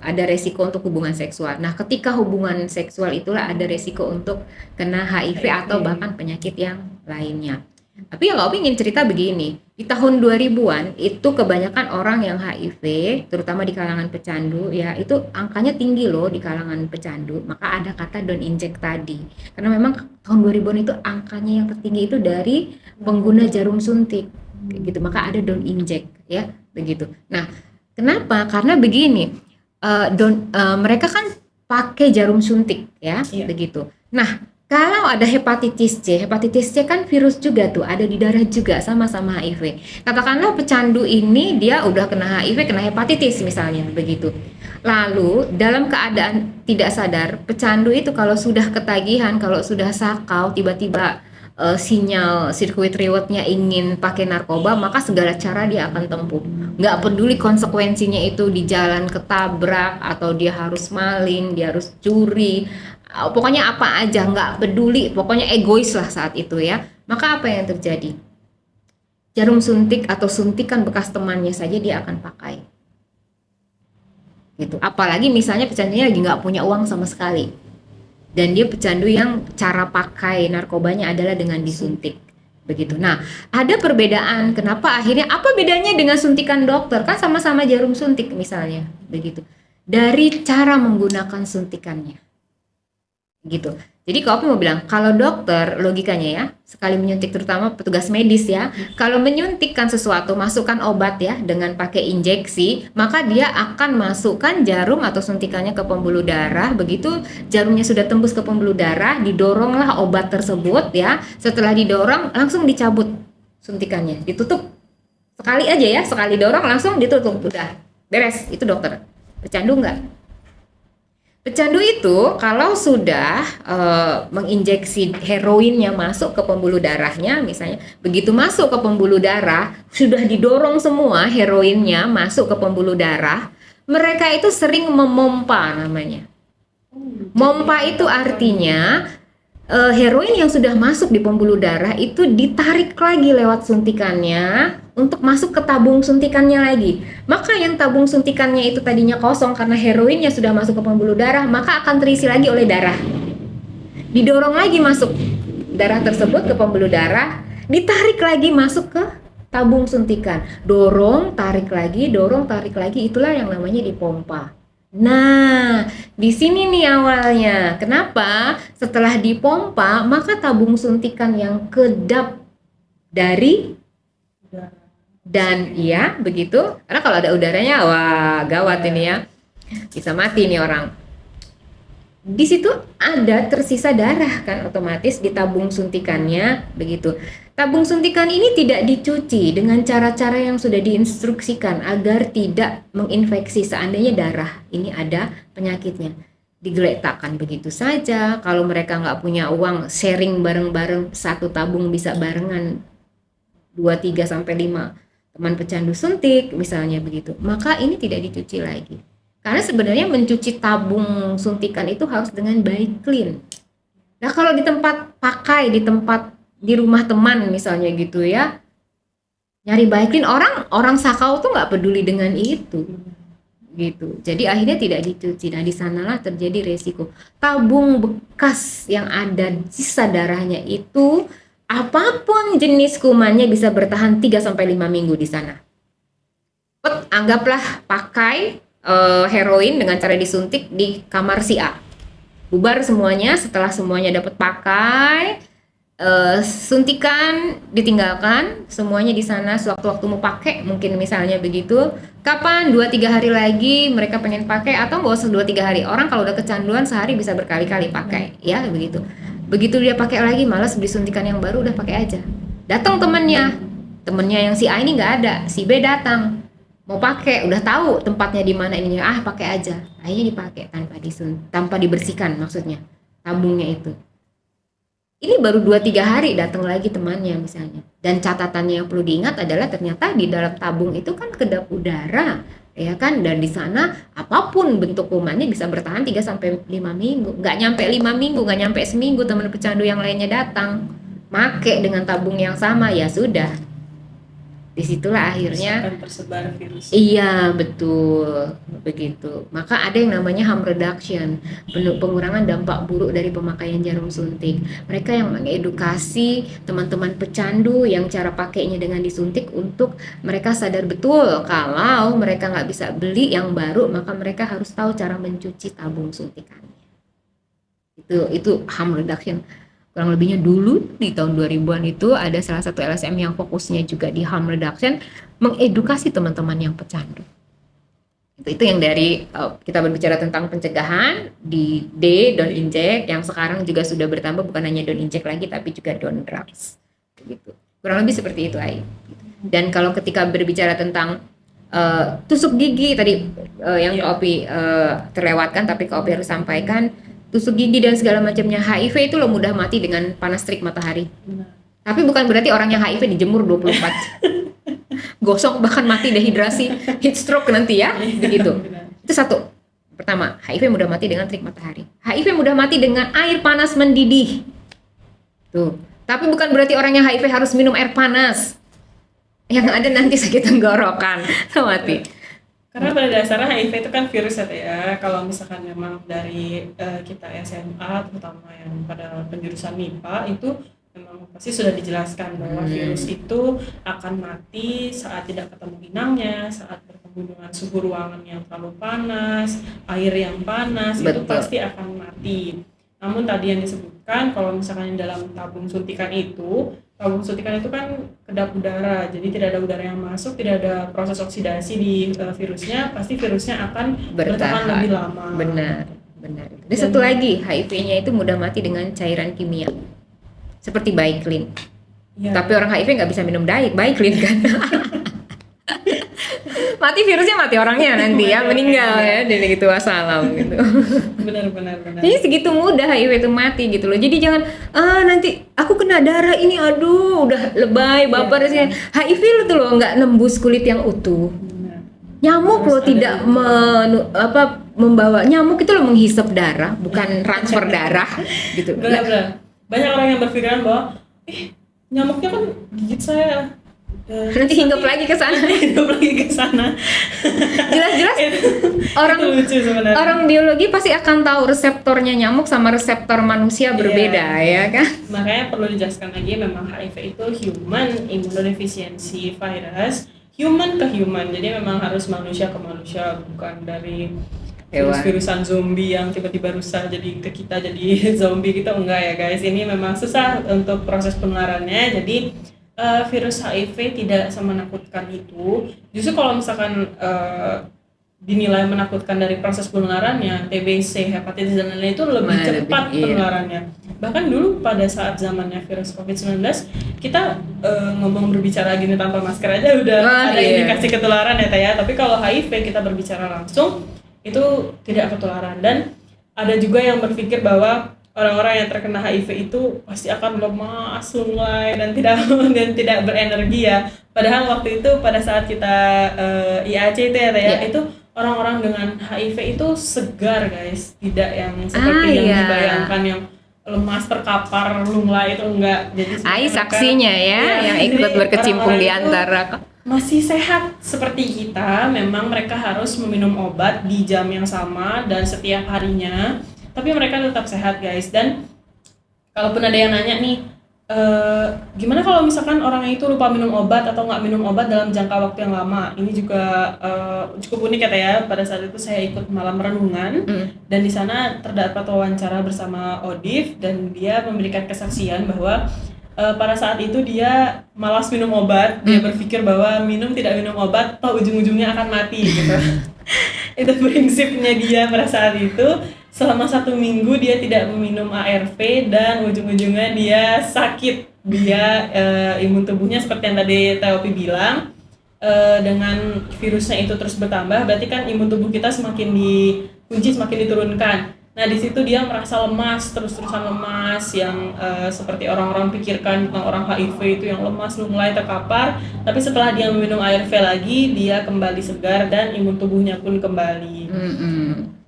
ada resiko untuk hubungan seksual. Nah, ketika hubungan seksual itulah ada resiko untuk kena HIV atau bahkan penyakit yang lainnya. Tapi ya kalau ingin cerita begini, di tahun 2000-an itu kebanyakan orang yang HIV, terutama di kalangan pecandu, ya itu angkanya tinggi loh di kalangan pecandu. Maka ada kata don't inject tadi. Karena memang tahun 2000-an itu angkanya yang tertinggi itu dari pengguna jarum suntik. Gitu. Maka ada don't inject ya, begitu. Nah, kenapa? Karena begini, mereka kan pakai jarum suntik ya, begitu. Nah, kalau ada hepatitis C kan virus juga tuh, ada di darah juga, sama-sama HIV. Katakanlah pecandu ini dia udah kena HIV, kena hepatitis misalnya, begitu. Lalu dalam keadaan tidak sadar, pecandu itu kalau sudah ketagihan, kalau sudah sakau, tiba-tiba sinyal sirkuit rewardnya ingin pakai narkoba, maka segala cara dia akan tempuh. Nggak peduli konsekuensinya itu di jalan ketabrak atau dia harus maling, dia harus curi, pokoknya apa aja, nggak peduli, pokoknya egois lah saat itu ya. Maka apa yang terjadi? Jarum suntik atau suntikan bekas temannya saja dia akan pakai. Gitu. Apalagi misalnya pecandunya lagi nggak punya uang sama sekali. Dan dia pecandu yang cara pakai narkobanya adalah dengan disuntik. Begitu. Nah, ada perbedaan. Kenapa akhirnya? Apa bedanya dengan suntikan dokter? Kan sama-sama jarum suntik misalnya. Begitu. Dari cara menggunakan suntikannya. Gitu. Jadi kalau aku mau bilang, kalau dokter logikanya ya, sekali menyuntik, terutama petugas medis ya, kalau menyuntikkan sesuatu, masukkan obat ya dengan pakai injeksi, maka dia akan masukkan jarum atau suntikannya ke pembuluh darah. Begitu jarumnya sudah tembus ke pembuluh darah, didoronglah obat tersebut ya. Setelah didorong langsung dicabut suntikannya, ditutup sekali aja ya, sekali dorong langsung ditutup, udah beres. Itu dokter. Pecandu enggak? Pecandu itu kalau sudah menginjeksi heroinnya masuk ke pembuluh darahnya, misalnya begitu masuk ke pembuluh darah, sudah didorong semua heroinnya masuk ke pembuluh darah, mereka itu sering memompa namanya. Mompa itu artinya heroin yang sudah masuk di pembuluh darah itu ditarik lagi lewat suntikannya untuk masuk ke tabung suntikannya lagi. Maka yang tabung suntikannya itu tadinya kosong karena heroinnya sudah masuk ke pembuluh darah, maka akan terisi lagi oleh darah. Didorong lagi masuk darah tersebut ke pembuluh darah, ditarik lagi masuk ke tabung suntikan. Dorong, tarik lagi, itulah yang namanya dipompa. Nah, di sini nih awalnya. Kenapa? Setelah dipompa, maka tabung suntikan yang kedap dari dan ya begitu. Karena kalau ada udaranya, wah gawat ini ya. Bisa mati nih orang. Di situ ada tersisa darah kan otomatis di tabung suntikannya begitu. Tabung suntikan ini tidak dicuci dengan cara-cara yang sudah diinstruksikan agar tidak menginfeksi seandainya darah ini ada penyakitnya. Digeletakkan begitu saja. Kalau mereka nggak punya uang sharing bareng-bareng, satu tabung bisa barengan 2, 3, sampai 5 teman pecandu suntik misalnya begitu. Maka ini tidak dicuci lagi. Karena sebenarnya mencuci tabung suntikan itu harus dengan baik clean. Nah kalau di tempat pakai, di rumah teman misalnya gitu ya, nyari baik clean, orang sakau tuh nggak peduli dengan itu gitu. Jadi akhirnya tidak dicuci. Nah di sanalah terjadi resiko. Tabung bekas yang ada sisa darahnya itu apapun jenis kumannya bisa bertahan 3-5 minggu di sana. Anggaplah pakai heroin dengan cara disuntik di kamar si A. Bubar semuanya, setelah semuanya dapat pakai, suntikan ditinggalkan, semuanya di sana sewaktu-waktu mau pakai, mungkin misalnya begitu. Kapan? 2-3 hari lagi mereka pengen pakai, atau nggak usah 2-3 hari. Orang kalau udah kecanduan sehari bisa berkali-kali pakai, ya begitu. Begitu dia pakai lagi, malas beli suntikan yang baru, udah pakai aja. Datang temennya yang si A ini nggak ada, si B datang. Mau pakai, udah tahu tempatnya di mana ininya, pakai aja. Akhirnya dipakai tanpa dibersihkan maksudnya tabungnya itu. Ini baru 2-3 hari datang lagi temannya misalnya. Dan catatannya yang perlu diingat adalah ternyata di dalam tabung itu kan kedap udara, ya kan? Dan di sana apapun bentuk kumannya bisa bertahan 3-5 minggu. Nggak nyampe 5 minggu, nggak nyampe seminggu teman pecandu yang lainnya datang. Make dengan tabung yang sama, ya sudah. Disitulah akhirnya akan tersebar virus. Iya betul begitu. Maka ada yang namanya harm reduction, pengurangan dampak buruk dari pemakaian jarum suntik. Mereka yang mengedukasi teman-teman pecandu yang cara pakainya dengan disuntik untuk mereka sadar betul kalau mereka nggak bisa beli yang baru, maka mereka harus tahu cara mencuci tabung suntikannya. Itu harm reduction. Kurang lebihnya dulu di tahun 2000-an itu ada salah satu LSM yang fokusnya juga di harm reduction, mengedukasi teman-teman yang pecandu. Itu yang dari kita berbicara tentang pencegahan di D, don't inject, yang sekarang juga sudah bertambah, bukan hanya don't inject lagi tapi juga don't drugs. Gitu. Kurang lebih seperti itu, Ai. Dan kalau ketika berbicara tentang tusuk gigi tadi yang Kak Opi terlewatkan, tapi Kak Opi harus sampaikan, tusuk gigi dan segala macamnya, HIV itu lo mudah mati dengan panas terik matahari. Tapi bukan berarti orang yang HIV dijemur 24 gosong, bahkan mati dehidrasi, heat stroke nanti ya, begitu. Itu satu. Pertama, HIV mudah mati dengan terik matahari. HIV mudah mati dengan air panas mendidih. Tuh. Tapi bukan berarti orang yang HIV harus minum air panas. Yang ada nanti sakit tenggorokan, mati. Karena pada dasarnya HIV itu kan virus ya. Kalau misalkan memang dari kita SMA, terutama yang pada penjurusan MIPA, itu memang pasti sudah dijelaskan bahwa virus itu akan mati saat tidak ketemu inangnya, saat bertemu dengan suhu ruangan yang terlalu panas, air yang panas. Betul. Itu pasti akan mati. Namun tadi yang disebutkan, kalau misalkan dalam tabung suntikan itu kan kedap udara, jadi tidak ada udara yang masuk, tidak ada proses oksidasi di virusnya, pasti virusnya akan bertahan lebih lama. Benar. Dan satu lagi, HIV-nya itu mudah mati dengan cairan kimia, seperti Biclin. Iya. Tapi orang HIV nggak bisa minum Baiklin kan. Mati virusnya, mati orangnya nanti ya, meninggal ya, dan gitu wassalam gitu. Benar. Jadi segitu mudah HIV itu mati gitu loh. Jadi jangan nanti aku kena darah ini, aduh udah lebay baper sih. HIV lo tuh loh nggak nembus kulit yang utuh. Benar. Nyamuk Harus loh ada tidak membawa, nyamuk itu loh menghisap darah, bukan transfer darah gitu. Benar. Banyak orang yang berpikiran bahwa nyamuknya kan gigit saya. Nanti hinggap lagi ke sana. Jelas-jelas orang Itu lucu sebenarnya. orang biologi pasti akan tahu reseptornya nyamuk sama reseptor manusia berbeda ya kan. Makanya perlu dijelaskan lagi, memang HIV itu human immunodeficiency virus, human ke human. Jadi memang harus manusia ke manusia, bukan dari virus-virusan zombie yang tiba-tiba rusak jadi ke kita jadi zombie gitu, enggak ya guys. Ini memang susah untuk proses penularannya. Jadi virus HIV tidak semenakutkan itu. Justru kalau misalkan dinilai menakutkan dari proses penularannya, TBC, hepatitis dan lain-lain itu lebih cepat penularannya. Bahkan dulu pada saat zamannya virus COVID-19, kita ngomong berbicara gini tanpa masker aja udah ada indikasi ketularan ya Teh ya. Tapi kalau HIV kita berbicara langsung itu tidak ketularan. Dan ada juga yang berpikir bahwa orang-orang yang terkena HIV itu pasti akan lemas, lunglai dan tidak berenergi ya. Padahal waktu itu pada saat kita IAC itu ya Teh ya, itu orang-orang dengan HIV itu segar guys, tidak yang seperti yang dibayangkan yang lemas, terkapar, lunglai itu enggak. Jadi saksinya ya yang ikut berkecimpung di antara masih sehat seperti kita. Memang mereka harus meminum obat di jam yang sama dan setiap harinya, tapi mereka tetap sehat guys. Dan kalaupun ada yang nanya nih, gimana kalau misalkan orang itu lupa minum obat atau nggak minum obat dalam jangka waktu yang lama? Ini juga cukup unik ya. Pada saat itu saya ikut malam renungan dan di sana terdapat wawancara bersama Odif dan dia memberikan kesaksian bahwa pada saat itu dia malas minum obat. Dia berpikir bahwa tidak minum obat toh ujung-ujungnya akan mati gitu. Itu prinsipnya dia pada saat itu. Selama 1 minggu dia tidak meminum ARV dan ujung-ujungnya dia sakit. Dia imun tubuhnya seperti yang tadi Teopi bilang, dengan virusnya itu terus bertambah, berarti kan imun tubuh kita semakin dikunci, semakin diturunkan. Nah di situ dia merasa lemas, terus-terusan lemas, yang seperti orang-orang pikirkan tentang orang HIV itu yang lemas, lunglai, terkapar. Tapi setelah dia meminum ARV lagi, dia kembali segar dan imun tubuhnya pun kembali.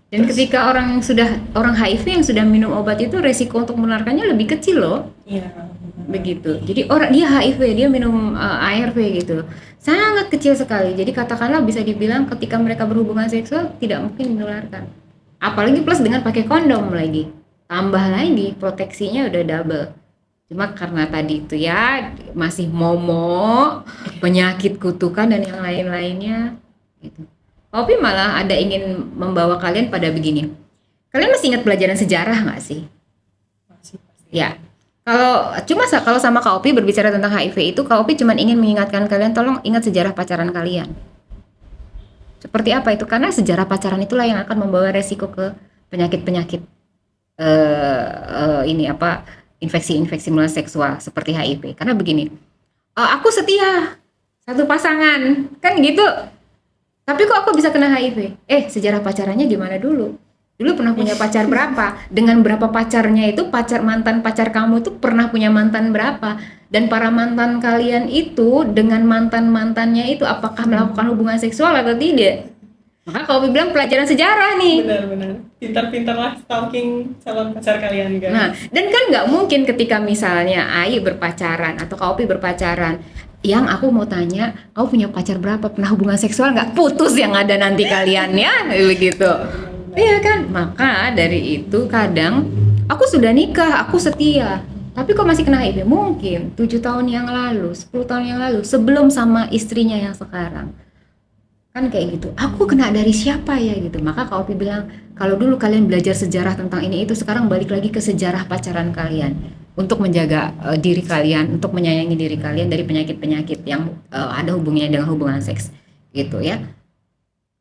Dan ketika orang HIV yang sudah minum obat itu resiko untuk menularkannya lebih kecil loh. Iya. Begitu. Jadi orang dia HIV dia minum ARV gitu. Sangat kecil sekali. Jadi katakanlah bisa dibilang ketika mereka berhubungan seksual tidak mungkin menularkan. Apalagi plus dengan pakai kondom lagi. Tambah lagi proteksinya udah double. Cuma karena tadi itu ya masih momok, penyakit kutukan dan yang lain-lainnya gitu. Tapi malah ada ingin membawa kalian pada begini. Kalian masih ingat pelajaran sejarah nggak sih? Masih. Ya. Kalau sama Kak Opi berbicara tentang HIV itu, Kak Opi cuma ingin mengingatkan kalian tolong ingat sejarah pacaran kalian. Seperti apa itu? Karena sejarah pacaran itulah yang akan membawa resiko ke penyakit-penyakit infeksi-infeksi menular seksual seperti HIV. Karena begini, aku setia satu pasangan kan gitu. Tapi kok aku bisa kena HIV? Sejarah pacarannya gimana dulu? Dulu pernah punya pacar berapa? Dengan berapa pacarnya itu, mantan pacar kamu itu pernah punya mantan berapa? Dan para mantan kalian itu dengan mantan-mantannya itu apakah melakukan hubungan seksual atau tidak? Maka kalau bilang pelajaran sejarah nih. Benar-benar. Pintar-pintarlah stalking calon pacar kalian guys. Nah, dan kan nggak mungkin ketika misalnya Ayu berpacaran atau Kaupi berpacaran, yang aku mau tanya, kamu punya pacar berapa? Pernah hubungan seksual nggak? Putus yang ada nanti kalian ya, begitu. Iya kan? Maka dari itu kadang aku sudah nikah, aku setia, tapi kok masih kena HIV? Mungkin 7 tahun yang lalu, 10 tahun yang lalu, sebelum sama istrinya yang sekarang. Kan kayak gitu, aku kena dari siapa ya gitu. Maka Kak Opi bilang, kalau dulu kalian belajar sejarah tentang ini itu, sekarang balik lagi ke sejarah pacaran kalian. Untuk menjaga diri kalian, untuk menyayangi diri kalian dari penyakit-penyakit yang ada hubungannya dengan hubungan seks gitu ya.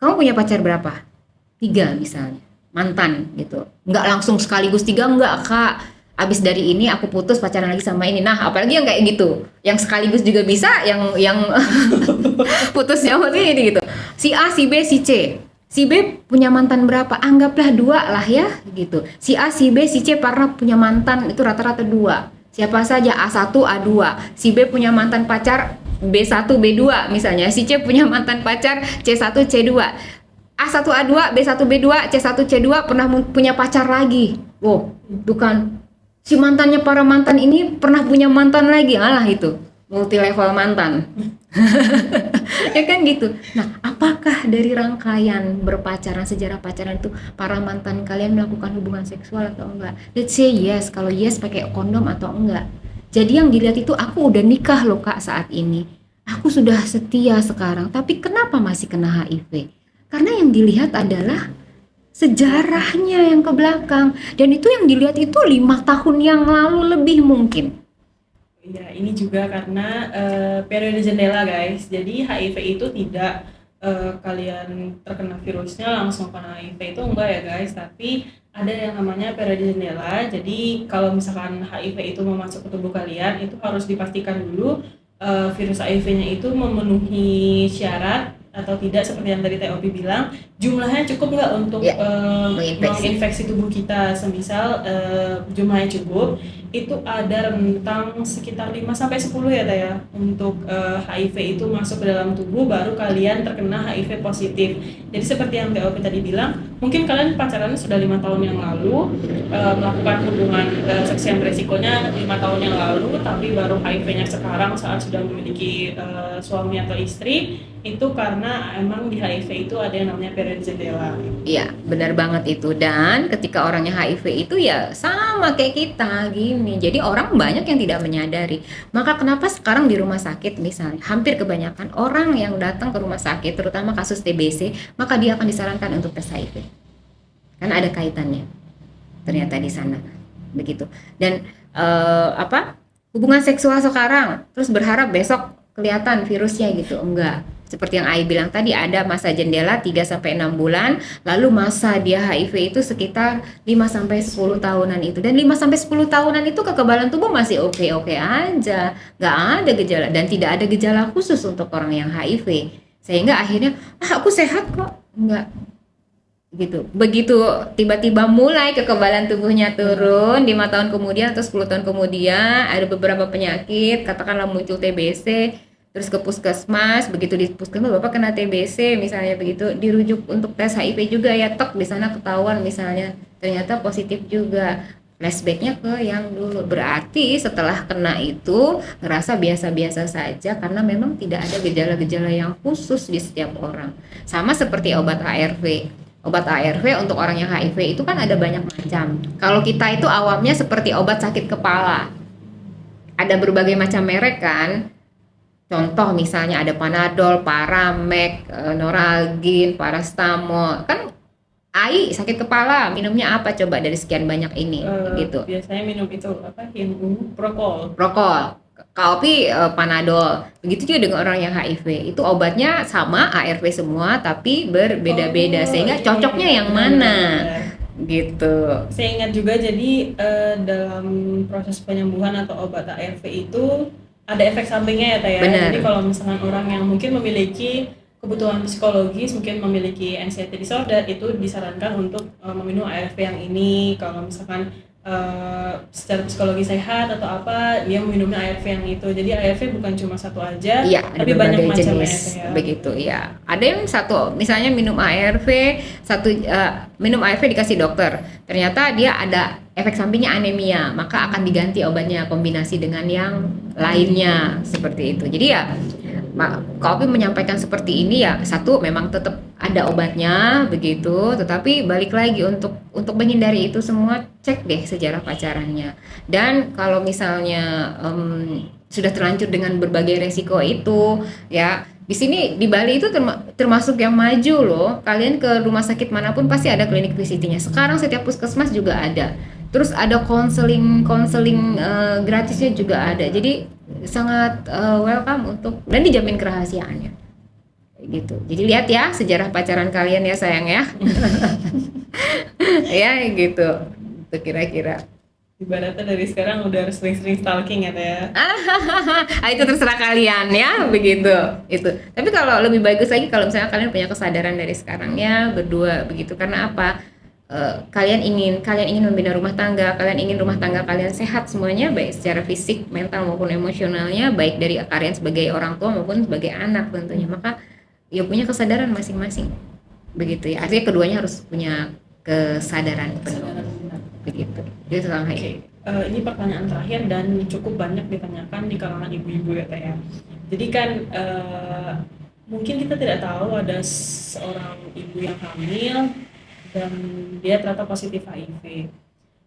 Kamu punya pacar berapa? 3 misalnya, mantan gitu. Nggak langsung sekaligus 3, enggak Kak. abis dari ini aku putus pacaran lagi sama ini. Nah, apalagi yang kayak gitu, yang sekaligus juga bisa, yang putusnya waktu ini gitu. Si A, si B, si C. Si B punya mantan berapa? Anggaplah 2 lah ya, gitu. Si A, si B, si C pernah punya mantan itu rata-rata 2. Siapa saja A1, A2. Si B punya mantan pacar B1, B2 misalnya. Si C punya mantan pacar C1, C2. A1, A2, B1, B2, C1, C2 pernah punya pacar lagi. Wow, itu kan si mantannya para mantan ini pernah punya mantan lagi, alah itu multi level mantan. Ya kan gitu. Nah, apakah dari rangkaian berpacaran, sejarah pacaran itu para mantan kalian melakukan hubungan seksual atau enggak? Let's say yes, kalau yes pakai kondom atau enggak. Jadi yang dilihat itu aku udah nikah loh Kak saat ini. Aku sudah setia sekarang, tapi kenapa masih kena HIV? Karena yang dilihat adalah sejarahnya yang ke belakang, dan itu yang dilihat itu 5 tahun yang lalu lebih mungkin. Ya, ini juga karena periode jendela guys. Jadi HIV itu tidak kalian terkena virusnya langsung kena HIV itu enggak ya guys, tapi ada yang namanya periode jendela. Jadi kalau misalkan HIV itu mau masuk ke tubuh kalian, itu harus dipastikan dulu virus HIV-nya itu memenuhi syarat atau tidak, seperti yang tadi TOP bilang, jumlahnya cukup nggak untuk menginfeksi tubuh kita. Semisal jumlahnya cukup, itu ada rentang sekitar 5-10 ya Teh ya, untuk HIV itu masuk ke dalam tubuh baru kalian terkena HIV positif. Jadi seperti yang TOP tadi bilang, mungkin kalian pacaran sudah 5 tahun yang lalu, melakukan hubungan seks yang beresikonya 5 tahun yang lalu, tapi baru HIV-nya sekarang saat sudah memiliki suami atau istri. Itu karena emang di HIV itu ada yang namanya periode jendela. Iya, benar banget itu. Dan ketika orangnya HIV itu ya sama kayak kita gini. Jadi orang banyak yang tidak menyadari. Maka kenapa sekarang di rumah sakit misalnya hampir kebanyakan orang yang datang ke rumah sakit, terutama kasus TBC, maka dia akan disarankan untuk tes HIV. Karena ada kaitannya. Ternyata di sana. Begitu. Dan hubungan seksual sekarang terus berharap besok kelihatan virusnya gitu. Enggak. Seperti yang Ai bilang tadi, ada masa jendela 3-6 bulan, lalu masa dia HIV itu sekitar 5-10 tahunan itu. Dan 5-10 tahunan itu kekebalan tubuh masih oke-oke aja, nggak ada gejala, dan tidak ada gejala khusus untuk orang yang HIV. Sehingga akhirnya, aku sehat kok, nggak gitu. Begitu tiba-tiba mulai kekebalan tubuhnya turun 5 tahun kemudian atau 10 tahun kemudian, ada beberapa penyakit, katakanlah muncul TBC, terus ke puskesmas, begitu di puskesmas bapak kena TBC misalnya, begitu dirujuk untuk tes HIV juga ya, tek di sana ketahuan misalnya ternyata positif juga, flashbacknya ke yang dulu. Berarti setelah kena itu ngerasa biasa-biasa saja karena memang tidak ada gejala-gejala yang khusus di setiap orang. Sama seperti obat ARV. Obat ARV untuk orang yang HIV itu kan ada banyak macam. Kalau kita itu awamnya seperti obat sakit kepala, ada berbagai macam merek kan. Contoh misalnya ada Panadol, Paramek, Noralgin, Paracetamol. Kan Ai sakit kepala, minumnya apa coba dari sekian banyak ini gitu. Biasanya minum itu apa? Yang Prokol. Kopi Panadol. Begitu juga dengan orang yang HIV. Itu obatnya sama ARV semua tapi berbeda-beda, sehingga cocoknya yang mana? Gitu. Saya ingat juga, jadi dalam proses penyembuhan atau obat ARV itu ada efek sampingnya ya Teh ya. Benar. Jadi kalau misalkan orang yang mungkin memiliki kebutuhan psikologis, mungkin memiliki anxiety disorder, itu disarankan untuk meminum ARV yang ini. Kalau misalkan secara psikologi sehat atau apa, dia meminumnya ARV yang itu. Jadi ARV bukan cuma satu aja, ya, tapi banyak macamnya ya. Begitu ya. Ada yang satu, misalnya minum ARV minum ARV dikasih dokter, ternyata dia ada efek sampingnya anemia, maka akan diganti obatnya kombinasi dengan yang lainnya seperti itu. Jadi ya Kopi menyampaikan seperti ini ya, satu memang tetap ada obatnya begitu, tetapi balik lagi untuk menghindari itu semua, cek deh sejarah pacarannya. Dan kalau misalnya sudah terlanjur dengan berbagai resiko itu ya, di sini di Bali itu termasuk yang maju loh. Kalian ke rumah sakit manapun pasti ada klinik VCT-nya. Sekarang setiap puskesmas juga ada. Terus ada konseling gratisnya juga ada. Jadi sangat welcome untuk, dan dijamin kerahasiaannya. Gitu. Jadi lihat ya sejarah pacaran kalian ya sayang ya. Ya gitu. Itu kira-kira. ibaratnya dari sekarang udah harus sering-sering stalking ya Teh ya. Itu terserah kalian ya, begitu. Itu. Tapi kalau lebih bagus lagi kalau misalnya kalian punya kesadaran dari sekarang ya berdua begitu. Karena apa? Kalian ingin membina rumah tangga, kalian ingin rumah tangga kalian sehat semuanya, baik secara fisik, mental maupun emosionalnya, baik dari kalian sebagai orang tua maupun sebagai anak tentunya. Maka ya punya kesadaran masing-masing. Begitu ya. Artinya keduanya harus punya kesadaran penuh. Kesadaran benar. Begitu. Itu tentang Oke, HIV. ini pertanyaan terakhir dan cukup banyak ditanyakan di kalangan ibu-ibu ya Teh ya. Jadi kan mungkin kita tidak tahu ada seorang ibu yang hamil dan dia ternyata positif HIV.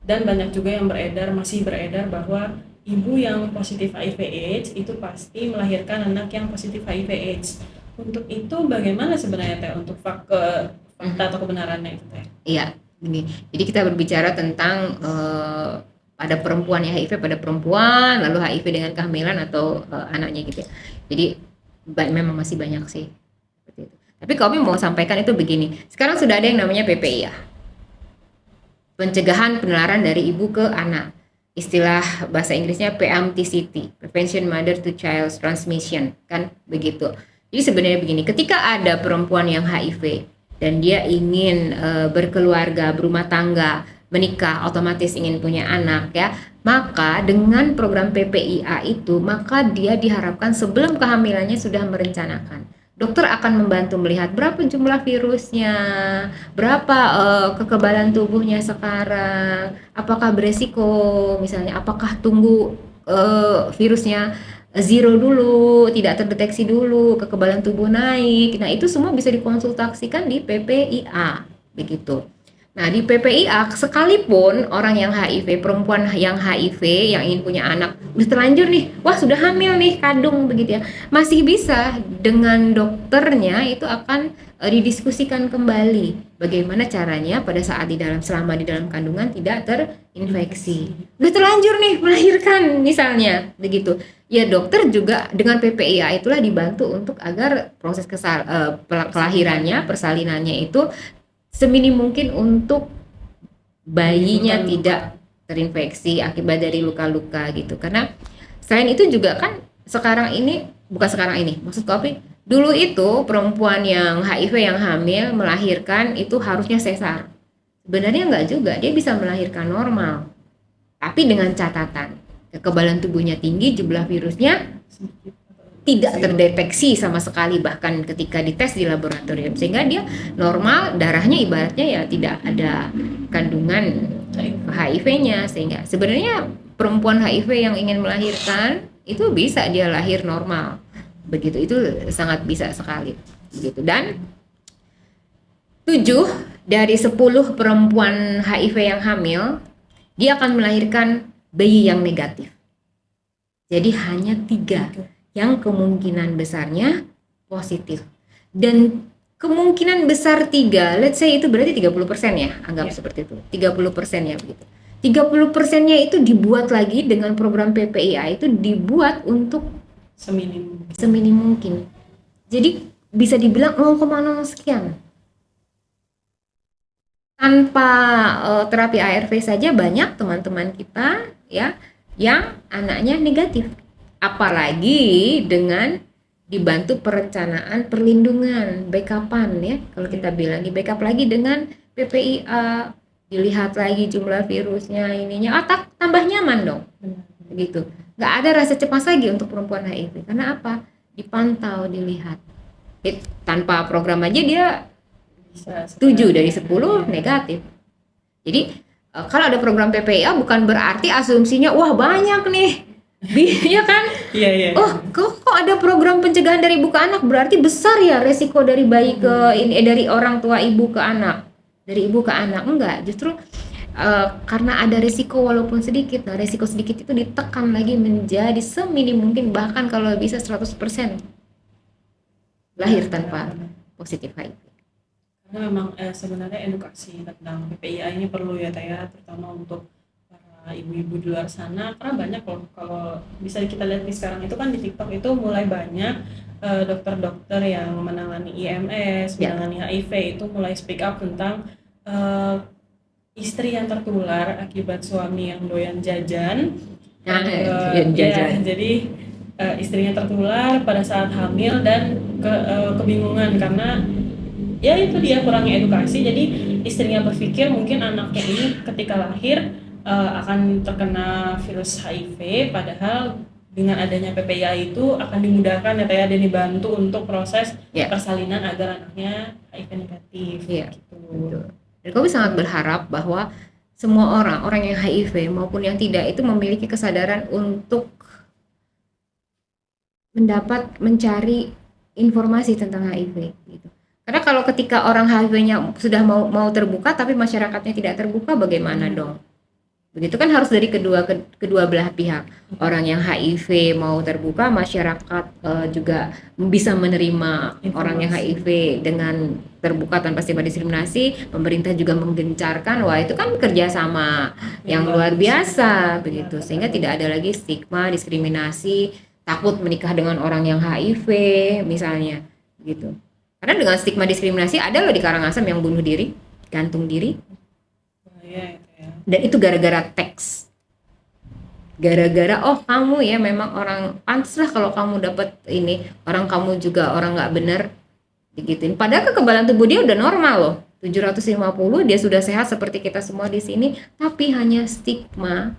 Dan banyak juga yang masih beredar bahwa ibu yang positif HIV/AIDS itu pasti melahirkan anak yang positif HIV/AIDS. Untuk itu bagaimana sebenarnya Teh untuk fakta atau kebenarannya itu Teh? Iya, ini. Jadi kita berbicara tentang pada perempuan ya, HIV pada perempuan, lalu HIV dengan kehamilan atau anaknya gitu ya. Jadi memang masih banyak sih seperti itu. Tapi kami mau sampaikan itu begini. Sekarang sudah ada yang namanya PPI ya. Pencegahan penularan dari ibu ke anak. Istilah bahasa Inggrisnya PMTCT, Prevention Mother to Child Transmission, kan begitu. Jadi sebenarnya begini, ketika ada perempuan yang HIV dan dia ingin berkeluarga, berumah tangga, menikah, otomatis ingin punya anak ya, maka dengan program PPIA itu, maka dia diharapkan sebelum kehamilannya sudah merencanakan. Dokter akan membantu melihat berapa jumlah virusnya, berapa kekebalan tubuhnya sekarang, apakah beresiko, misalnya apakah tunggu virusnya zero dulu, tidak terdeteksi dulu, kekebalan tubuh naik. Nah, itu semua bisa dikonsultasikan di PPIA, begitu. Nah, di PPIA sekalipun orang yang HIV, perempuan yang HIV yang ingin punya anak, udah terlanjur nih, wah sudah hamil nih, kadung begitu ya, masih bisa dengan dokternya itu akan didiskusikan kembali bagaimana caranya pada saat selama di dalam kandungan tidak terinfeksi. Udah terlanjur nih melahirkan misalnya, begitu. Ya dokter juga dengan PPIA itulah dibantu untuk agar proses kelahirannya, persalinannya itu seminim mungkin untuk bayinya tidak terinfeksi akibat dari luka-luka gitu. Karena selain itu juga kan bukan sekarang ini, maksud kopi dulu itu perempuan yang HIV yang hamil melahirkan itu harusnya sesar. Sebenarnya enggak juga, dia bisa melahirkan normal. Tapi dengan catatan kekebalan tubuhnya tinggi, jumlah virusnya tidak terdeteksi sama sekali bahkan ketika dites di laboratorium, sehingga dia normal, darahnya ibaratnya ya tidak ada kandungan HIV-nya, sehingga sebenarnya perempuan HIV yang ingin melahirkan itu bisa dia lahir normal begitu, itu sangat bisa sekali begitu. Dan 7 dari 10 perempuan HIV yang hamil dia akan melahirkan bayi yang negatif, jadi hanya 3 yang kemungkinan besarnya positif. Dan kemungkinan besar 3, let's say itu berarti 30% ya, anggap seperti itu. 30% ya begitu. 30%-nya itu dibuat lagi dengan program PPIA, itu dibuat untuk seminim mungkin. Jadi bisa dibilang 0,0 sekian. Tanpa terapi ARV saja banyak teman-teman kita ya yang anaknya negatif. Apalagi dengan dibantu perencanaan perlindungan, backupan ya, kalau kita bilang di backup lagi dengan PPIA, dilihat lagi jumlah virusnya, ininya, tambah nyaman dong, begitu. Nggak ada rasa cemas lagi untuk perempuan HIV, karena apa? Dipantau, dilihat. Tanpa program aja dia 7 dari 10 negatif. Jadi kalau ada program PPIA bukan berarti asumsinya wah banyak nih. Iya kan? Iya. Oh, kok ada program pencegahan dari ibu ke anak, berarti besar ya resiko dari bayi dari orang tua ibu ke anak, dari ibu ke anak. Enggak, justru karena ada resiko walaupun sedikit. Nah, resiko sedikit itu ditekan lagi menjadi seminim mungkin, bahkan kalau bisa 100% lahir tanpa positif HIV. Karena memang sebenarnya edukasi tentang PPIA ini perlu ya Teh ya, terutama untuk ibu-ibu di luar sana, karena banyak loh, kalau bisa kita lihat di sekarang itu kan di TikTok itu mulai banyak dokter-dokter yang menangani IMS, menangani HIV itu mulai speak up tentang istri yang tertular akibat suami yang doyan jajan. Nah, Ya, jajan. jadi istrinya tertular pada saat hamil dan kebingungan karena ya itu dia kurangnya edukasi. Jadi istrinya berpikir mungkin anaknya ini ketika lahir akan terkena virus HIV, padahal dengan adanya PPIA itu akan dimudahkan ya Teh ya, dan dibantu untuk proses Ya, persalinan agar anaknya HIV negatif iya, gitu. betul. Dan kami sangat berharap bahwa semua orang, orang yang HIV maupun yang tidak itu memiliki kesadaran untuk mencari informasi tentang HIV gitu. Karena kalau ketika orang HIV-nya sudah mau terbuka tapi masyarakatnya tidak terbuka, bagaimana dong? Begitu kan harus dari kedua belah pihak. Orang yang HIV mau terbuka, masyarakat juga bisa menerima orang yang Informasi. HIV dengan terbuka tanpa stigma diskriminasi. Pemerintah juga menggencarkan, wah itu kan kerjasama yang luar biasa begitu, sehingga tidak ada lagi stigma diskriminasi, takut menikah dengan orang yang HIV misalnya gitu. Karena dengan stigma diskriminasi ada loh di Karangasem yang bunuh diri, gantung diri, Ya, itu ya. dan itu gara-gara teks, gara-gara oh kamu ya memang orang pantas lah kalau kamu dapat ini, orang kamu juga orang nggak bener digituin, padahal kekebalan tubuh dia udah normal loh 750, dia sudah sehat seperti kita semua di sini, tapi hanya stigma,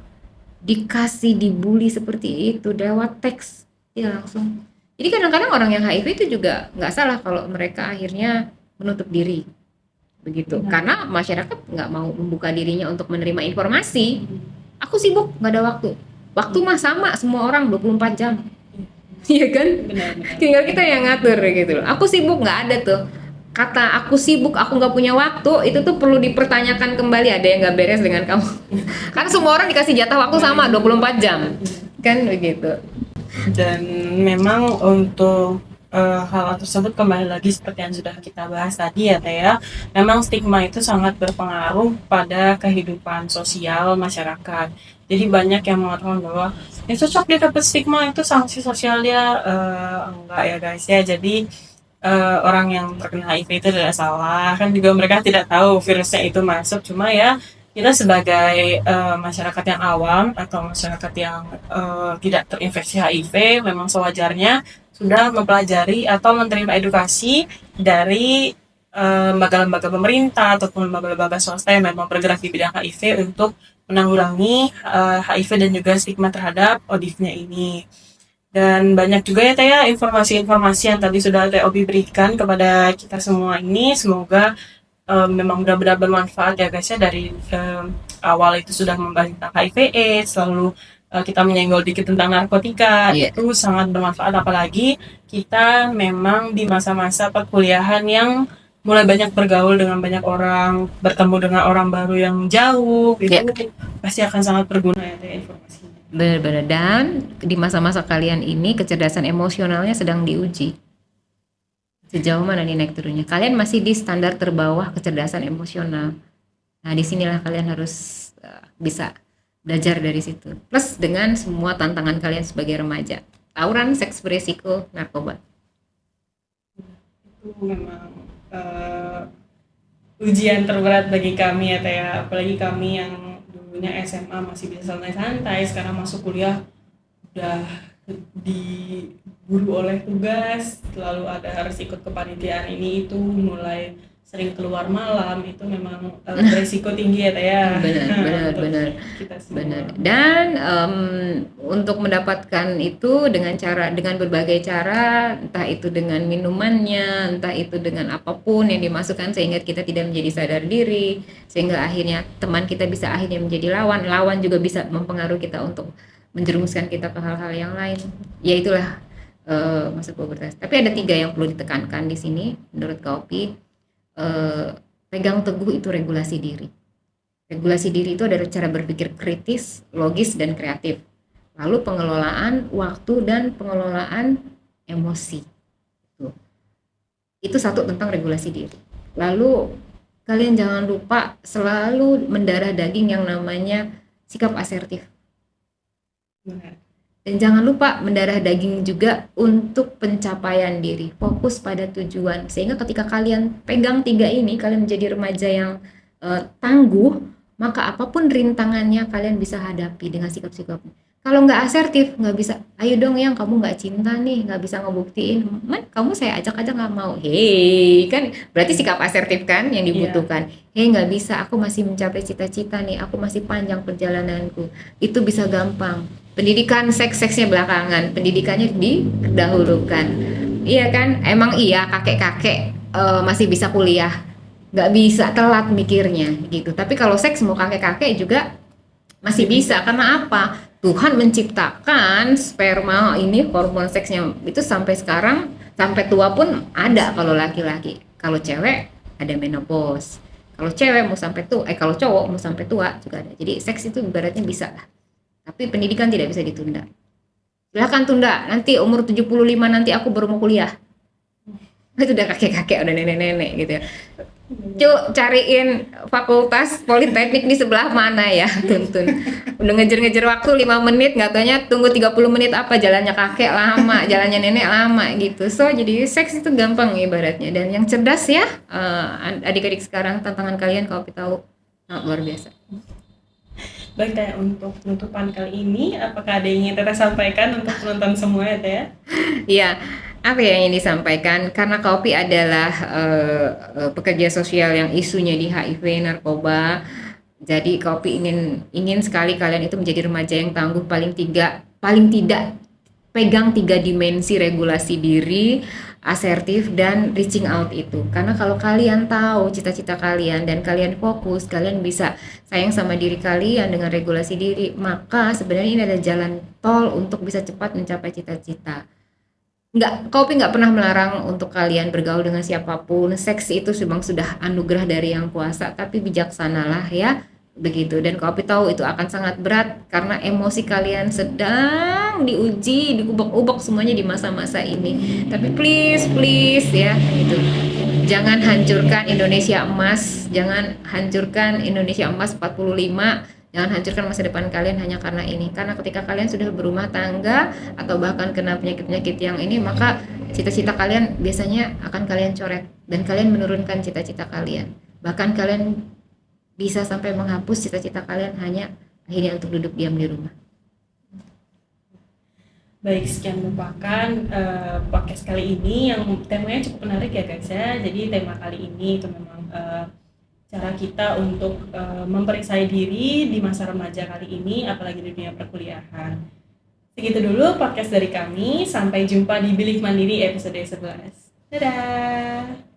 dikasih dibully seperti itu lewat teks ya langsung. Jadi kadang-kadang orang yang HIV itu juga nggak salah kalau mereka akhirnya menutup diri begitu, karena masyarakat nggak mau membuka dirinya untuk menerima informasi. Aku sibuk, nggak ada waktu mah sama semua orang 24 jam. Iya kan, Benar-benar. tinggal kita yang ngatur gitu loh. Aku sibuk, nggak ada tuh kata aku sibuk, aku nggak punya waktu, itu tuh perlu dipertanyakan kembali, ada yang nggak beres dengan kamu. Karena semua orang dikasih jatah waktu sama 24 jam kan begitu. Dan memang untuk hal tersebut kembali lagi seperti yang sudah kita bahas tadi ya Teh ya, memang stigma itu sangat berpengaruh pada kehidupan sosial masyarakat. Jadi banyak yang mengatakan bahwa ya cocok dia dapat stigma, itu sanksi sosial dia enggak ya guys ya. Jadi orang yang terkena HIV itu tidak salah, kan juga mereka tidak tahu virusnya itu masuk, cuma ya kita sebagai masyarakat yang awam atau masyarakat yang tidak terinfeksi HIV memang sewajarnya sudah mempelajari atau menerima edukasi dari lembaga-lembaga pemerintah ataupun lembaga-lembaga swasta yang memang bergerak di bidang HIV untuk menanggulangi HIV dan juga stigma terhadap ODIF-nya ini. Dan banyak juga ya Teh ya informasi-informasi yang tadi sudah Teh Obi berikan kepada kita semua ini. Semoga memang benar-benar bermanfaat ya guys ya, dari awal itu sudah membahas tentang HIV AIDS, lalu kita menyenggol dikit tentang narkotika, Iya. itu sangat bermanfaat apalagi kita memang di masa-masa perkuliahan yang mulai banyak bergaul dengan banyak orang, bertemu dengan orang baru yang jauh, itu Ya. pasti akan sangat berguna ya Teh informasinya. Benar-benar, dan di masa-masa kalian ini kecerdasan emosionalnya sedang diuji. Sejauh mana nih naik turunnya? Kalian masih di standar terbawah kecerdasan emosional. Nah, disinilah kalian harus bisa belajar dari situ. Plus dengan semua tantangan kalian sebagai remaja. Tawuran, seks beresiko, narkoba. Itu memang ujian terberat bagi kami ya Teh ya, apalagi kami yang dulunya SMA masih bisa santai-santai, sekarang masuk kuliah udah diburu oleh tugas, lalu ada harus ikut kepanitiaan ini itu, mulai sering keluar malam, itu memang beresiko tinggi ya Teh ya. Benar, Untuk benar. kita semua. Benar. Dan untuk mendapatkan itu dengan berbagai cara, entah itu dengan minumannya, entah itu dengan apapun yang dimasukkan sehingga kita tidak menjadi sadar diri, sehingga akhirnya teman kita bisa akhirnya menjadi lawan, lawan juga bisa mempengaruhi kita untuk menjerumuskan kita ke hal-hal yang lain. Ya itulah masuk pubertas. Tapi ada 3 yang perlu ditekankan di sini menurut Kak Opi. Pegang teguh itu regulasi diri. Regulasi diri itu adalah cara berpikir kritis, logis, dan kreatif. Lalu pengelolaan waktu dan pengelolaan emosi. Itu satu tentang regulasi diri. Lalu kalian jangan lupa selalu mendarah daging yang namanya sikap asertif. Benar. Dan jangan lupa mendarah daging juga untuk pencapaian diri. Fokus pada tujuan. Sehingga ketika kalian pegang 3 ini, kalian menjadi remaja yang tangguh, maka apapun rintangannya kalian bisa hadapi dengan sikap-sikapnya. Kalau nggak asertif, nggak bisa, ayo dong yang kamu nggak cinta nih, nggak bisa ngebuktiin, man, kamu saya ajak aja nggak mau. Hei, kan berarti sikap asertif kan yang Iya. dibutuhkan. Hei, nggak bisa, aku masih mencapai cita-cita nih, aku masih panjang perjalananku. Itu bisa gampang. Pendidikan seks-seksnya belakangan, pendidikannya didahulukan. Iya kan, emang iya kakek-kakek masih bisa kuliah, nggak bisa telat mikirnya gitu. Tapi kalau seks mau kakek-kakek juga masih Masih bisa. bisa, karena apa? Tuhan menciptakan sperma ini, hormon seksnya itu sampai sekarang, sampai tua pun ada kalau laki-laki. Kalau cewek ada menopause. Kalau cewek mau sampai tua, kalau cowok mau sampai tua juga ada. Jadi seks itu ibaratnya bisa lah. Tapi pendidikan tidak bisa ditunda. Silahkan tunda, nanti umur 75 nanti aku baru mau kuliah. Itu udah kakek-kakek, udah nenek-nenek gitu ya. Cuk, cariin fakultas politeknik di sebelah mana ya, tuntun. Udah ngejar-ngejar waktu 5 menit, nggak taunya tunggu 30 menit, apa jalannya kakek lama, jalannya nenek lama gitu. So, jadi seks itu gampang ibaratnya. Dan yang cerdas ya, adik-adik sekarang, tantangan kalian kalau kita tahu sangat luar biasa. Baik Teh, untuk penutupan kali ini, apakah ada yang ingin Teteh sampaikan untuk penonton semua ya Teh? Iya, apa ya yang ingin disampaikan? Karena kopi adalah pekerja sosial yang isunya di HIV, narkoba. Jadi kopi ingin sekali kalian itu menjadi remaja yang tangguh, paling tidak pegang 3 dimensi regulasi diri, asertif dan reaching out itu. Karena kalau kalian tahu cita-cita kalian dan kalian fokus, kalian bisa sayang sama diri kalian dengan regulasi diri, maka sebenarnya ini adalah jalan tol untuk bisa cepat mencapai cita-cita. Kopi nggak pernah melarang untuk kalian bergaul dengan siapapun. Seks itu memang sudah anugerah dari yang kuasa, tapi bijaksanalah ya, begitu. Dan kopi tahu itu akan sangat berat karena emosi kalian sedang diuji, diubek-ubek semuanya di masa-masa ini. Tapi please, please ya, itu. Jangan hancurkan Indonesia emas, jangan hancurkan Indonesia emas 45. Jangan hancurkan masa depan kalian hanya karena ini. Karena ketika kalian sudah berumah tangga atau bahkan kena penyakit-penyakit yang ini, maka cita-cita kalian biasanya akan kalian coret dan kalian menurunkan cita-cita kalian. Bahkan kalian bisa sampai menghapus cita-cita kalian hanya akhirnya untuk duduk diam di rumah. Baik, sekian merupakan podcast kali ini yang temanya cukup menarik ya guys ya. Jadi tema kali ini itu memang cara kita untuk memperiksa diri di masa remaja kali ini, apalagi di dunia perkuliahan. Segitu dulu podcast dari kami, sampai jumpa di Bilik Mandiri episode 11. Dadah!